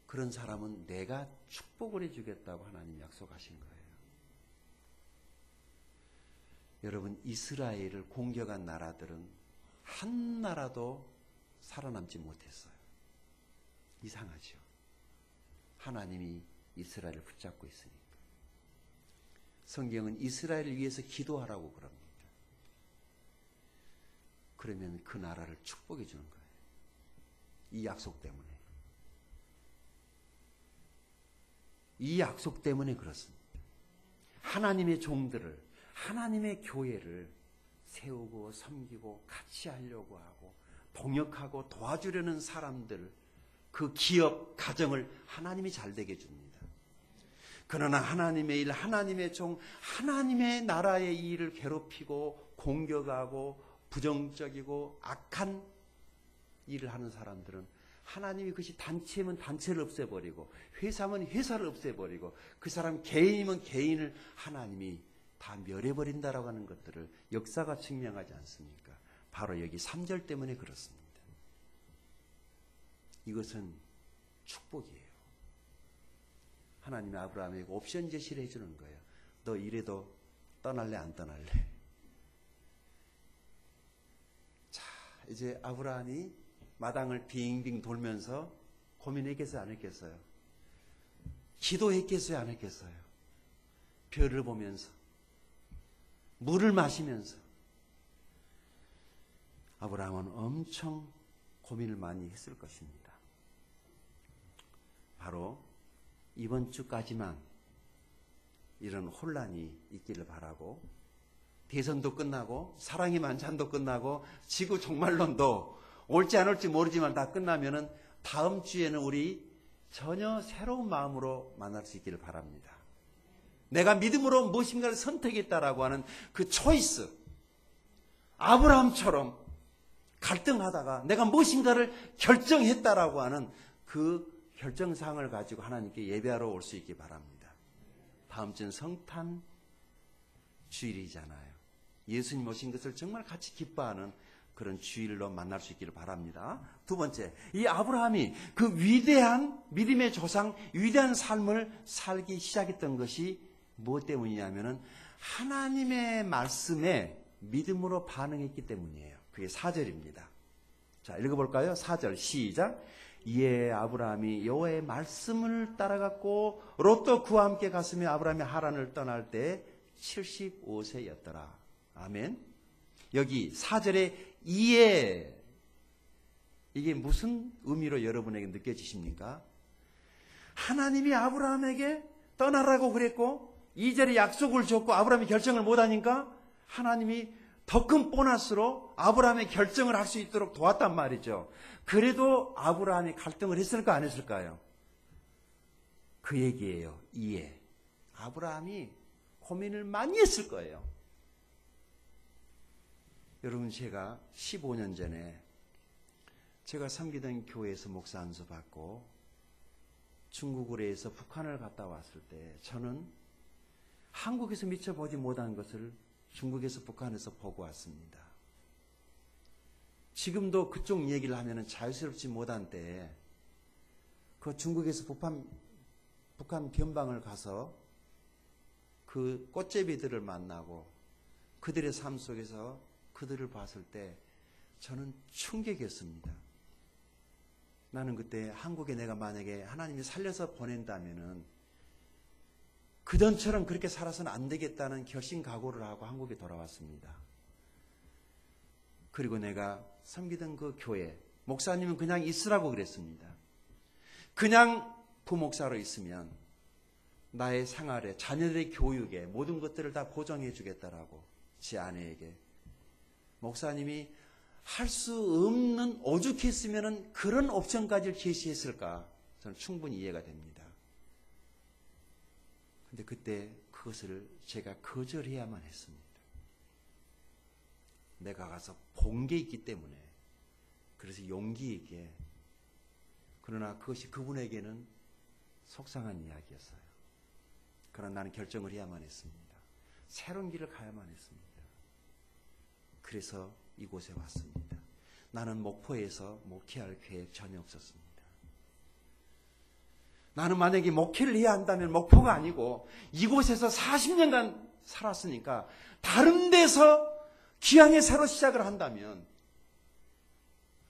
그런 사람은 내가 축복을 해주겠다고 하나님 약속하신 거예요. 여러분, 이스라엘을 공격한 나라들은 한 나라도 살아남지 못했어요. 이상하죠. 하나님이 이스라엘을 붙잡고 있으니까. 성경은 이스라엘을 위해서 기도하라고 그럽니다. 그러면 그 나라를 축복해 주는 거예요. 이 약속 때문에. 이 약속 때문에 그렇습니다. 하나님의 종들을, 하나님의 교회를 세우고 섬기고 같이 하려고 하고 동역하고 도와주려는 사람들, 그 기업, 가정을 하나님이 잘 되게 해줍니다. 그러나 하나님의 일, 하나님의 종, 하나님의 나라의 일을 괴롭히고 공격하고 부정적이고 악한 일을 하는 사람들은 하나님이 그것이 단체면 단체를 없애버리고 회사면 회사를 없애버리고 그 사람 개인이면 개인을 하나님이 다 멸해버린다라고 하는 것들을 역사가 증명하지 않습니까? 바로 여기 3절 때문에 그렇습니다. 이것은 축복이에요. 하나님이 아브라함에게 옵션 제시를 해주는 거예요. 너 이래도 떠날래 안 떠날래? 자, 이제 아브라함이 마당을 빙빙 돌면서 고민했겠어요, 안 했겠어요? 기도했겠어요, 안 했겠어요? 별을 보면서 물을 마시면서 아브라함은 엄청 고민을 많이 했을 것입니다. 바로 이번 주까지만 이런 혼란이 있기를 바라고, 대선도 끝나고 사랑의 만찬도 끝나고 지구 종말론도 올지 안 올지 모르지만 다 끝나면은 다음 주에는 우리 전혀 새로운 마음으로 만날 수 있기를 바랍니다. 내가 믿음으로 무엇인가를 선택했다라고 하는 그 초이스, 아브라함처럼 갈등하다가 내가 무엇인가를 결정했다라고 하는 그 결정사항을 가지고 하나님께 예배하러 올 수 있기 바랍니다. 다음 주는 성탄 주일이잖아요. 예수님 오신 것을 정말 같이 기뻐하는 그런 주일로 만날 수 있기를 바랍니다. 두 번째, 이 아브라함이 그 위대한 믿음의 조상, 위대한 삶을 살기 시작했던 것이 무엇 때문이냐면은 하나님의 말씀에 믿음으로 반응했기 때문이에요. 그게 4절입니다. 자, 읽어볼까요? 4절 시작. 이에 아브라함이 여호와의 말씀을 따라갔고 롯도 그와 함께 갔으며 아브라함이 하란을 떠날 때 75세였더라. 아멘. 여기 4절에 이에, 이게 무슨 의미로 여러분에게 느껴지십니까? 하나님이 아브라함에게 떠나라고 그랬고 2절에 약속을 줬고 아브라함이 결정을 못하니까 하나님이 더 큰 보너스로 아브라함의 결정을 할 수 있도록 도왔단 말이죠. 그래도 아브라함이 갈등을 했을까 안 했을까요? 그 얘기예요. 이에. 아브라함이 고민을 많이 했을 거예요. 여러분, 제가 15년 전에 제가 섬기던 교회에서 목사 안수 받고 중국으로 해서 북한을 갔다 왔을 때 저는 한국에서 미처 보지 못한 것을 중국에서 북한에서 보고 왔습니다. 지금도 그쪽 얘기를 하면 자유스럽지 못한 때에 그 중국에서 북한 변방을 가서 그 꽃제비들을 만나고 그들의 삶 속에서 그들을 봤을 때 저는 충격이었습니다. 나는 그때 한국에 내가 만약에 하나님이 살려서 보낸다면은 그전처럼 그렇게 살아서는 안 되겠다는 결심 각오를 하고 한국에 돌아왔습니다. 그리고 내가 섬기던 그 교회, 목사님은 그냥 있으라고 그랬습니다. 그냥 부목사로 있으면 나의 생활에, 자녀들의 교육에 모든 것들을 다 보장해 주겠다라고 제 아내에게. 목사님이 할 수 없는, 오죽했으면 그런 옵션까지 제시했을까? 저는 충분히 이해가 됩니다. 근데 그때 그것을 제가 거절해야만 했습니다. 내가 가서 본 게 있기 때문에. 그래서 용기 있게. 그러나 그것이 그분에게는 속상한 이야기였어요. 그러나 나는 결정을 해야만 했습니다. 새로운 길을 가야만 했습니다. 그래서 이곳에 왔습니다. 나는 목포에서 목회할 계획 전혀 없었습니다. 나는 만약에 목회를 해야 한다면 목포가 아니고 이곳에서 40년간 살았으니까 다른 데서 기왕에 새로 시작을 한다면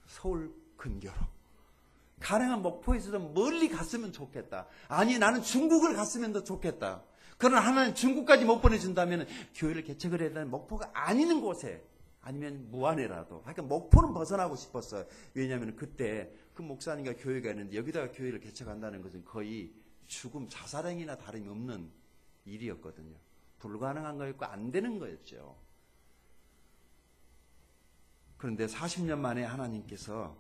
서울 근교로, 가능한 목포에서도 멀리 갔으면 좋겠다. 아니, 나는 중국을 갔으면 더 좋겠다. 그러나 하나는 중국까지 못 보내준다면 교회를 개척을 해야 되는 목포가 아닌 곳에, 아니면 무안에라도, 하여간 목포는 벗어나고 싶었어요. 왜냐하면 그때 그 목사님과 교회가 있는데 여기다가 교회를 개척한다는 것은 거의 죽음, 자살행위나 다름이 없는 일이었거든요. 불가능한 거였고 안 되는 거였죠. 그런데 40년 만에 하나님께서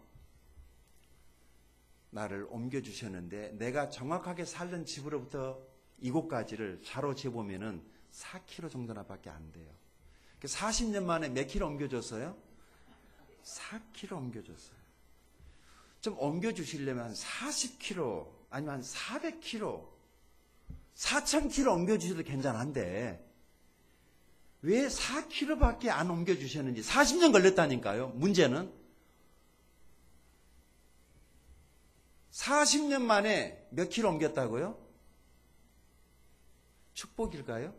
나를 옮겨주셨는데 내가 정확하게 살던 집으로부터 이곳까지를 차로 재보면은 4km 정도나 밖에 안 돼요. 40년 만에 몇 킬로 옮겨줬어요? 4km 옮겨줬어요. 좀 옮겨주시려면 한 40km 아니면 한 400km, 4000km 옮겨주셔도 괜찮은데 왜 4km밖에 안 옮겨주셨는지. 40년 걸렸다니까요. 문제는 40년 만에 몇 킬로 옮겼다고요? 축복일까요?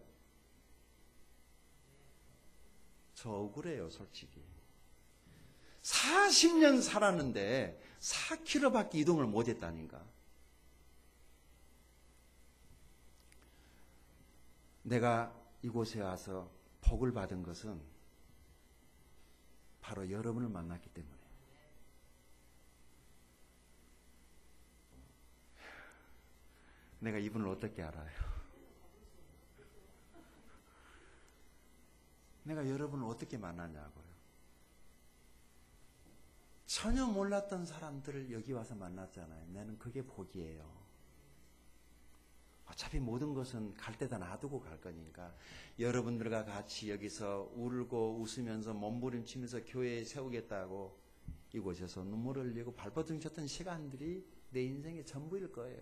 저 억울해요, 솔직히. 40년 살았는데 4km밖에 이동을 못했다니까. 내가 이곳에 와서 복을 받은 것은 바로 여러분을 만났기 때문에. 내가 이분을 어떻게 알아요? 내가 여러분을 어떻게 만나냐고요. 전혀 몰랐던 사람들을 여기 와서 만났잖아요. 나는 그게 복이에요. 어차피 모든 것은 갈 때다 놔두고 갈 거니까 여러분들과 같이 여기서 울고 웃으면서 몸부림치면서 교회에 세우겠다고 이곳에서 눈물을 흘리고 발버둥 쳤던 시간들이 내 인생의 전부일 거예요.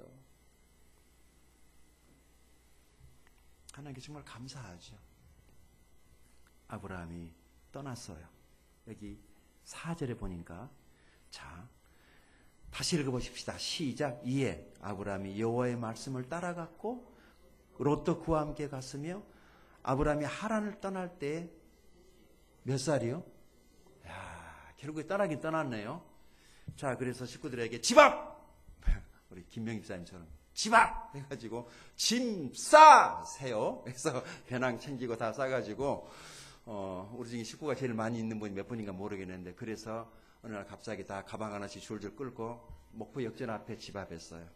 하나님께 정말 감사하죠. 아브라함이 떠났어요. 여기 4절에 보니까 자 다시 읽어보십시다. 시작. 이에 아브라함이 여호와의 말씀을 따라갔고 롯도 그와 함께 갔으며 아브라함이 하란을 떠날 때 몇 살이요? 야, 결국에 떠나긴 떠났네요. 자, 그래서 식구들에게 집 앞! 우리 김명희 집사님처럼 집 앞! 해가지고 짐 싸세요. 그래서 배낭 챙기고 다 싸가지고 우리 중에 식구가 제일 많이 있는 분이 몇 분인가 모르겠는데 그래서 어느 날 갑자기 다 가방 하나씩 줄줄 끌고 목포 역전 앞에 집 앞에 있어요.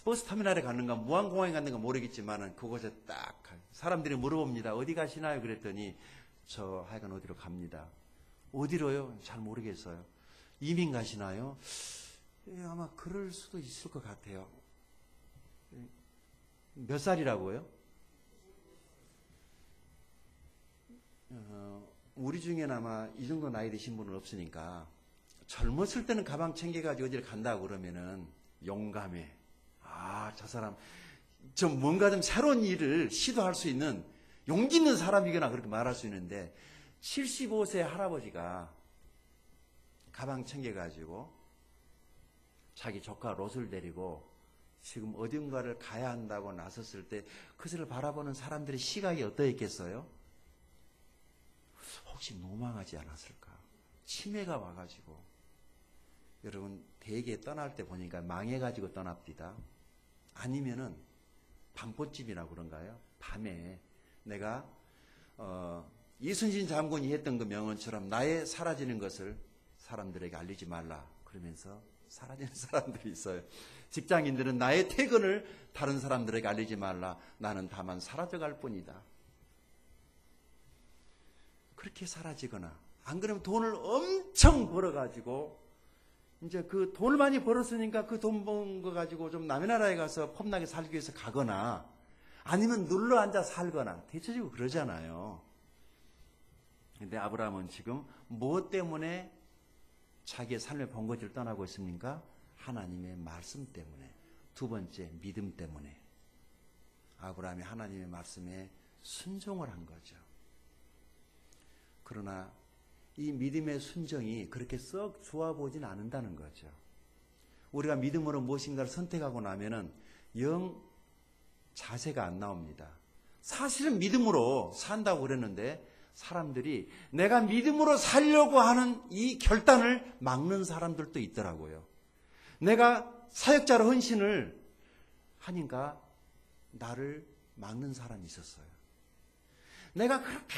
버스터미널에 갔는가 무안공항에 갔는가 모르겠지만은 그곳에 딱 사람들이 물어봅니다. 어디 가시나요? 그랬더니 저 하여간 어디로 갑니다. 어디로요? 잘 모르겠어요. 이민 가시나요? 예, 아마 그럴 수도 있을 것 같아요. 몇 살이라고요? 우리 중에는 아마 이 정도 나이 드신 분은 없으니까 젊었을 때는 가방 챙겨가지고 어디를 간다고 그러면은 용감해. 아, 저 사람 좀 뭔가 좀 새로운 일을 시도할 수 있는 용기 있는 사람이거나 그렇게 말할 수 있는데 75세 할아버지가 가방 챙겨가지고 자기 조카 롯을 데리고 지금 어딘가를 가야 한다고 나섰을 때 그것을 바라보는 사람들의 시각이 어떠했겠어요? 혹시 노망하지 않았을까? 치매가 와가지고 여러분 대개 떠날 때 보니까 망해가지고 떠납니다. 아니면은 밤꽃집이라고 그런가요? 밤에 내가 이순신 장군이 했던 그 명언처럼 나의 사라지는 것을 사람들에게 알리지 말라 그러면서 사라지는 사람들이 있어요. 직장인들은 나의 퇴근을 다른 사람들에게 알리지 말라. 나는 다만 사라져갈 뿐이다. 그렇게 사라지거나 안 그러면 돈을 엄청 벌어가지고 이제 그 돈을 많이 벌었으니까 그 돈 번 거 가지고 좀 남의 나라에 가서 폼나게 살기 위해서 가거나 아니면 눌러 앉아 살거나 대체적으로 그러잖아요. 근데 아브라함은 지금 무엇 때문에 자기의 삶의 본거지를 떠나고 있습니까? 하나님의 말씀 때문에. 두 번째, 믿음 때문에. 아브라함이 하나님의 말씀에 순종을 한 거죠. 그러나 이 믿음의 순종이 그렇게 썩 좋아 보진 않는다는 거죠. 우리가 믿음으로 무엇인가를 선택하고 나면은 영 자세가 안 나옵니다. 사실은 믿음으로 산다고 그랬는데 사람들이 내가 믿음으로 살려고 하는 이 결단을 막는 사람들도 있더라고요. 내가 사역자로 헌신을 하니까 나를 막는 사람이 있었어요. 내가 그렇게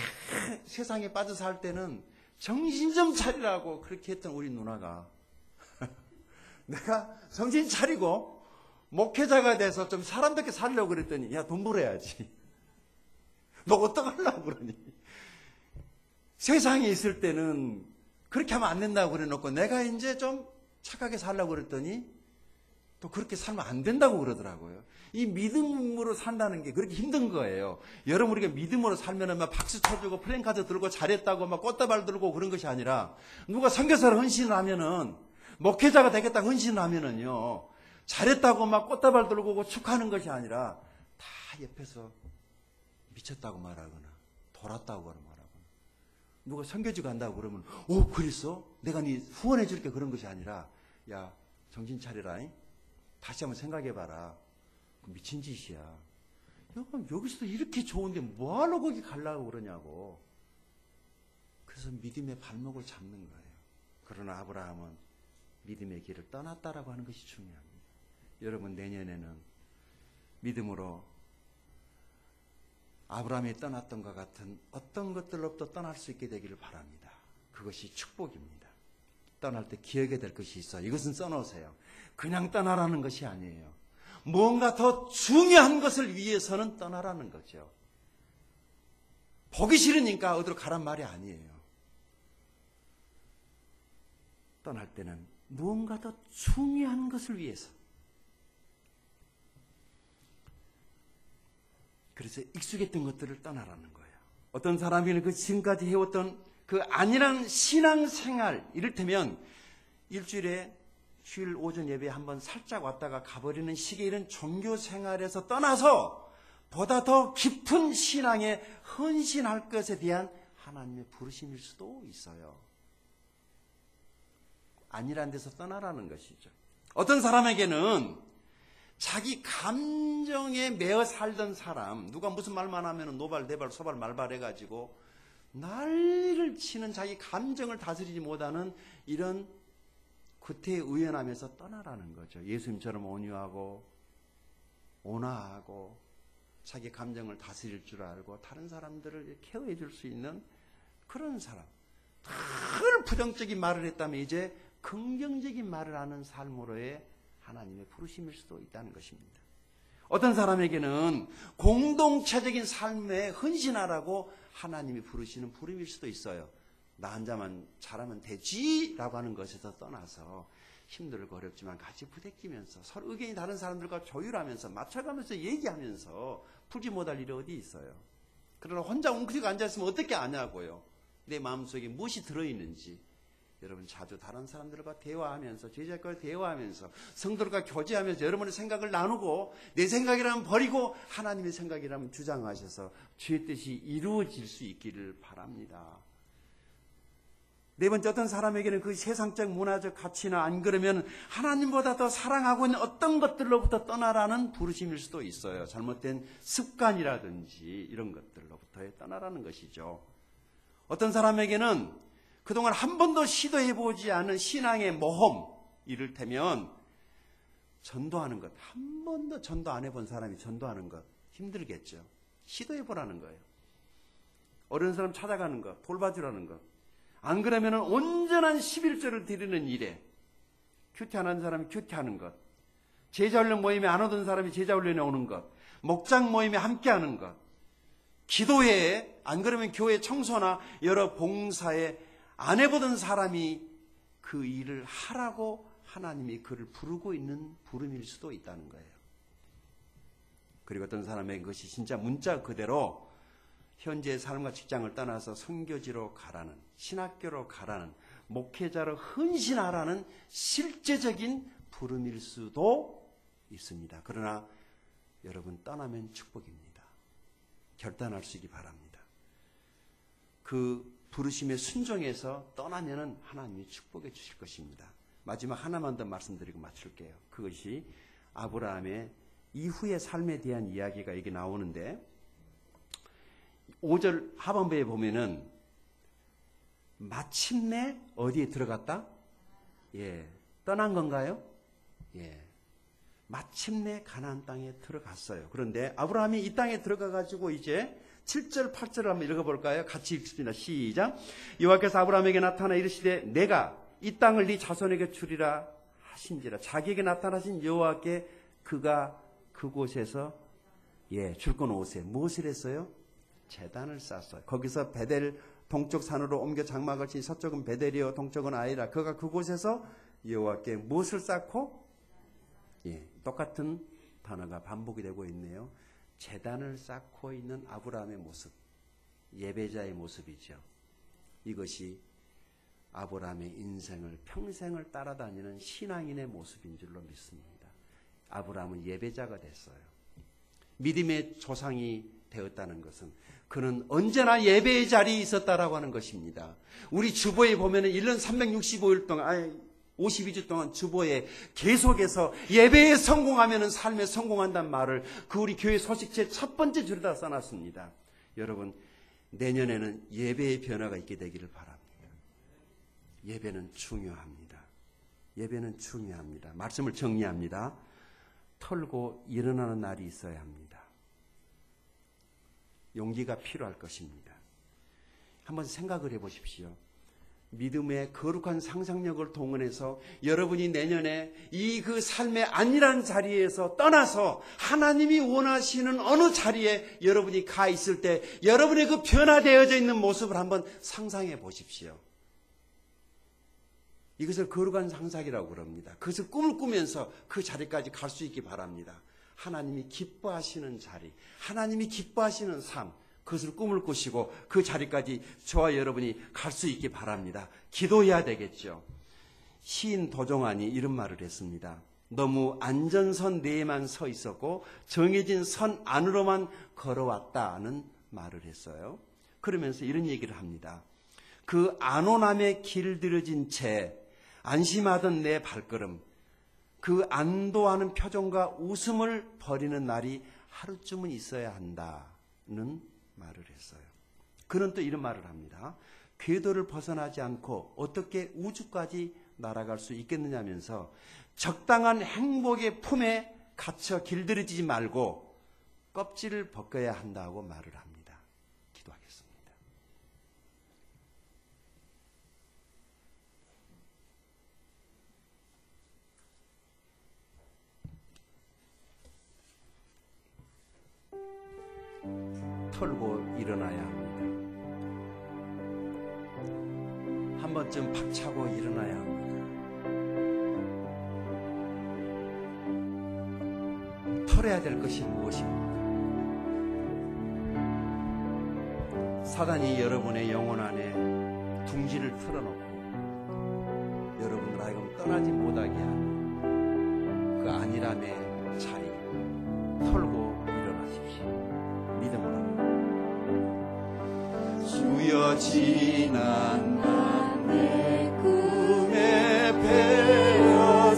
세상에 빠져 살 때는 정신 좀 차리라고 그렇게 했던 우리 누나가 내가 정신 차리고 목회자가 돼서 좀 사람답게 살려고 그랬더니 야, 돈 벌어야지. 너 어떡하려고 그러니? 세상에 있을 때는 그렇게 하면 안 된다고 그래놓고 내가 이제 좀 착하게 살려고 그랬더니 또 그렇게 살면 안 된다고 그러더라고요. 이 믿음으로 산다는 게 그렇게 힘든 거예요. 여러분 우리가 믿음으로 살면 막 박수 쳐주고 플랜카드 들고 잘했다고 막 꽃다발 들고 그런 것이 아니라 누가 선교사를 헌신을 하면은 목회자가 되겠다 헌신을 하면은요 잘했다고 막 꽃다발 들고 축하하는 것이 아니라 다 옆에서 미쳤다고 말하거나 돌았다고 말하거나 누가 선교지 간다고 그러면 오 그랬어? 내가 네 후원해 줄게 그런 것이 아니라 야 정신 차리라 다시 한번 생각해봐라 미친 짓이야. 여기서도 이렇게 좋은데 뭐하러 거기 가려고 그러냐고. 그래서 믿음의 발목을 잡는 거예요. 그러나 아브라함은 믿음의 길을 떠났다라고 하는 것이 중요합니다. 여러분 내년에는 믿음으로 아브라함이 떠났던 것 같은 어떤 것들로부터 떠날 수 있게 되기를 바랍니다. 그것이 축복입니다. 떠날 때 기억해야 될 것이 있어요. 이것은 써놓으세요. 그냥 떠나라는 것이 아니에요. 무언가 더 중요한 것을 위해서는 떠나라는 거죠. 보기 싫으니까 어디로 가란 말이 아니에요. 떠날 때는 무언가 더 중요한 것을 위해서. 그래서 익숙했던 것들을 떠나라는 거예요. 어떤 사람이 그 지금까지 해왔던 그 안일한 신앙생활, 이를테면 일주일에 주일 오전 예배에 한번 살짝 왔다가 가버리는 식의 이런 종교생활에서 떠나서 보다 더 깊은 신앙에 헌신할 것에 대한 하나님의 부르심일 수도 있어요. 안일한 데서 떠나라는 것이죠. 어떤 사람에게는 자기 감정에 매어 살던 사람, 누가 무슨 말만 하면 노발, 대발, 소발, 말발 해가지고 난리를 치는 자기 감정을 다스리지 못하는 이런 구태에 의연하면서 떠나라는 거죠. 예수님처럼 온유하고 온화하고 자기 감정을 다스릴 줄 알고 다른 사람들을 케어해 줄 수 있는 그런 사람. 늘 부정적인 말을 했다면 이제 긍정적인 말을 하는 삶으로의 하나님의 부르심일 수도 있다는 것입니다. 어떤 사람에게는 공동체적인 삶에 헌신하라고 하나님이 부르시는 부름일 수도 있어요. 나 혼자만 잘하면 되지 라고 하는 것에서 떠나서 힘들고 어렵지만 같이 부대끼면서 서로 의견이 다른 사람들과 조율하면서 맞춰가면서 얘기하면서 풀지 못할 일이 어디 있어요. 그러나 혼자 웅크리고 앉아있으면 어떻게 아냐고요. 내 마음속에 무엇이 들어있는지. 여러분 자주 다른 사람들과 대화하면서 제자들과 대화하면서 성도들과 교제하면서 여러분의 생각을 나누고 내 생각이라면 버리고 하나님의 생각이라면 주장하셔서 주의 뜻이 이루어질 수 있기를 바랍니다. 네 번째, 어떤 사람에게는 그 세상적 문화적 가치나 안 그러면 하나님보다 더 사랑하고 있는 어떤 것들로부터 떠나라는 부르심일 수도 있어요. 잘못된 습관이라든지 이런 것들로부터의 떠나라는 것이죠. 어떤 사람에게는 그동안 한 번도 시도해보지 않은 신앙의 모험, 이를테면 전도하는 것, 한 번도 전도 안 해본 사람이 전도하는 것 힘들겠죠. 시도해보라는 거예요. 어려운 사람 찾아가는 것, 돌봐주라는 것. 안 그러면 온전한 11조를 드리는 일에 큐티하는 사람이 큐티하는 것, 제자훈련 모임에 안 오던 사람이 제자훈련에 오는 것, 목장 모임에 함께하는 것, 기도회에 안 그러면 교회 청소나 여러 봉사에 안 해보던 사람이 그 일을 하라고 하나님이 그를 부르고 있는 부름일 수도 있다는 거예요. 그리고 어떤 사람에게 그것이 진짜 문자 그대로 현재의 삶과 직장을 떠나서 선교지로 가라는, 신학교로 가라는, 목회자로 헌신하라는 실제적인 부름일 수도 있습니다. 그러나 여러분 떠나면 축복입니다. 결단할 수 있기 바랍니다. 그 부르심에 순종해서 떠나면은 하나님이 축복해 주실 것입니다. 마지막 하나만 더 말씀드리고 마칠게요. 그것이 아브라함의 이후의 삶에 대한 이야기가 여기 나오는데 5절 하반부에 보면은 마침내 어디에 들어갔다? 예, 떠난 건가요? 예, 마침내 가나안 땅에 들어갔어요. 그런데 아브라함이 이 땅에 들어가 가지고 이제 7절, 8절을 한번 읽어볼까요? 같이 읽습니다. 시작. 여호와께서 아브라함에게 나타나 이르시되 내가 이 땅을 네 자손에게 주리라 하신지라. 자기에게 나타나신 여호와께 그가 그곳에서 줄 건 옷에 무엇을 했어요? 제단을 쌓았어요. 거기서 베델 동쪽 산으로 옮겨 장막을 친 서쪽은 베델이요 동쪽은 아이라. 그가 그곳에서 여호와께 무엇을 쌓고? 똑같은 단어가 반복이 되고 있네요. 제단을 쌓고 있는 아브라함의 모습, 예배자의 모습이죠. 이것이 아브라함의 인생을 평생을 따라다니는 신앙인의 모습인 줄로 믿습니다. 아브라함은 예배자가 됐어요. 믿음의 조상이 되었다는 것은 그는 언제나 예배의 자리에 있었다라고 하는 것입니다. 우리 주보에 보면 1년 365일 동안 52주 동안 주보에 계속해서 예배에 성공하면 삶에 성공한다는 말을 그 우리 교회 소식체 첫 번째 줄에다 써놨습니다. 여러분 내년에는 예배의 변화가 있게 되기를 바랍니다. 예배는 중요합니다. 예배는 중요합니다. 말씀을 정리합니다. 털고 일어나는 날이 있어야 합니다. 용기가 필요할 것입니다. 한번 생각을 해보십시오. 믿음의 거룩한 상상력을 동원해서 여러분이 내년에 이 그 삶의 안일한 자리에서 떠나서 하나님이 원하시는 어느 자리에 여러분이 가 있을 때 여러분의 그 변화되어져 있는 모습을 한번 상상해 보십시오. 이것을 거룩한 상상이라고 그럽니다. 그것을 꿈을 꾸면서 그 자리까지 갈 수 있기 바랍니다. 하나님이 기뻐하시는 자리, 하나님이 기뻐하시는 삶, 그것을 꿈을 꾸시고 그 자리까지 저와 여러분이 갈 수 있기 바랍니다. 기도해야 되겠죠. 시인 도종환이 이런 말을 했습니다. 너무 안전선 내에만 서 있었고 정해진 선 안으로만 걸어왔다는 말을 했어요. 그러면서 이런 얘기를 합니다. 그 안온함에 길들여진 채 안심하던 내 발걸음, 그 안도하는 표정과 웃음을 버리는 날이 하루쯤은 있어야 한다는 말을 했어요. 그는 또 이런 말을 합니다. 궤도를 벗어나지 않고 어떻게 우주까지 날아갈 수 있겠느냐면서 적당한 행복의 품에 갇혀 길들여지지 말고 껍질을 벗겨야 한다고 말을 합니다. 기도하겠습니다. 털고 일어나야 합니다. 한 번쯤 박차고 일어나야 합니다. 털어야 될 것이 무엇입니까? 사단이 여러분의 영혼 안에 둥지를 틀어놓고 여러분을 하여금 떠나지 못하게 하는 그 안일함의 자리 털고 일어나십시오. 믿음으로. 주여 지난 밤 내 꿈에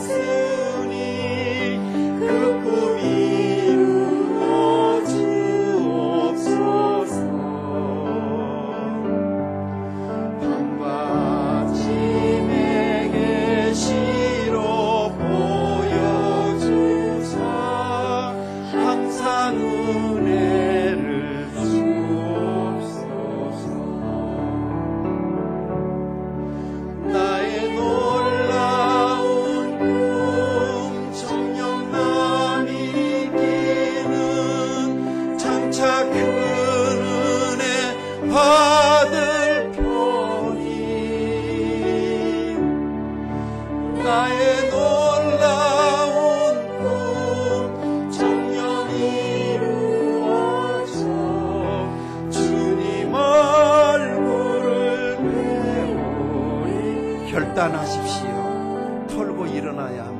배었으니 그 꿈 이루어 주옵소서. 밤과 짐의 계시로 보여주사 항상 은혜를 주옵소서. 나의 놀라운 꿈 정녕 남이 이기는 장차 큰 은혜 받을 편이 나의 놀라운 꿈 정녕 이루어져 주님 얼굴을 배우리. 결단하십시오. 털고 일어나야 합니다.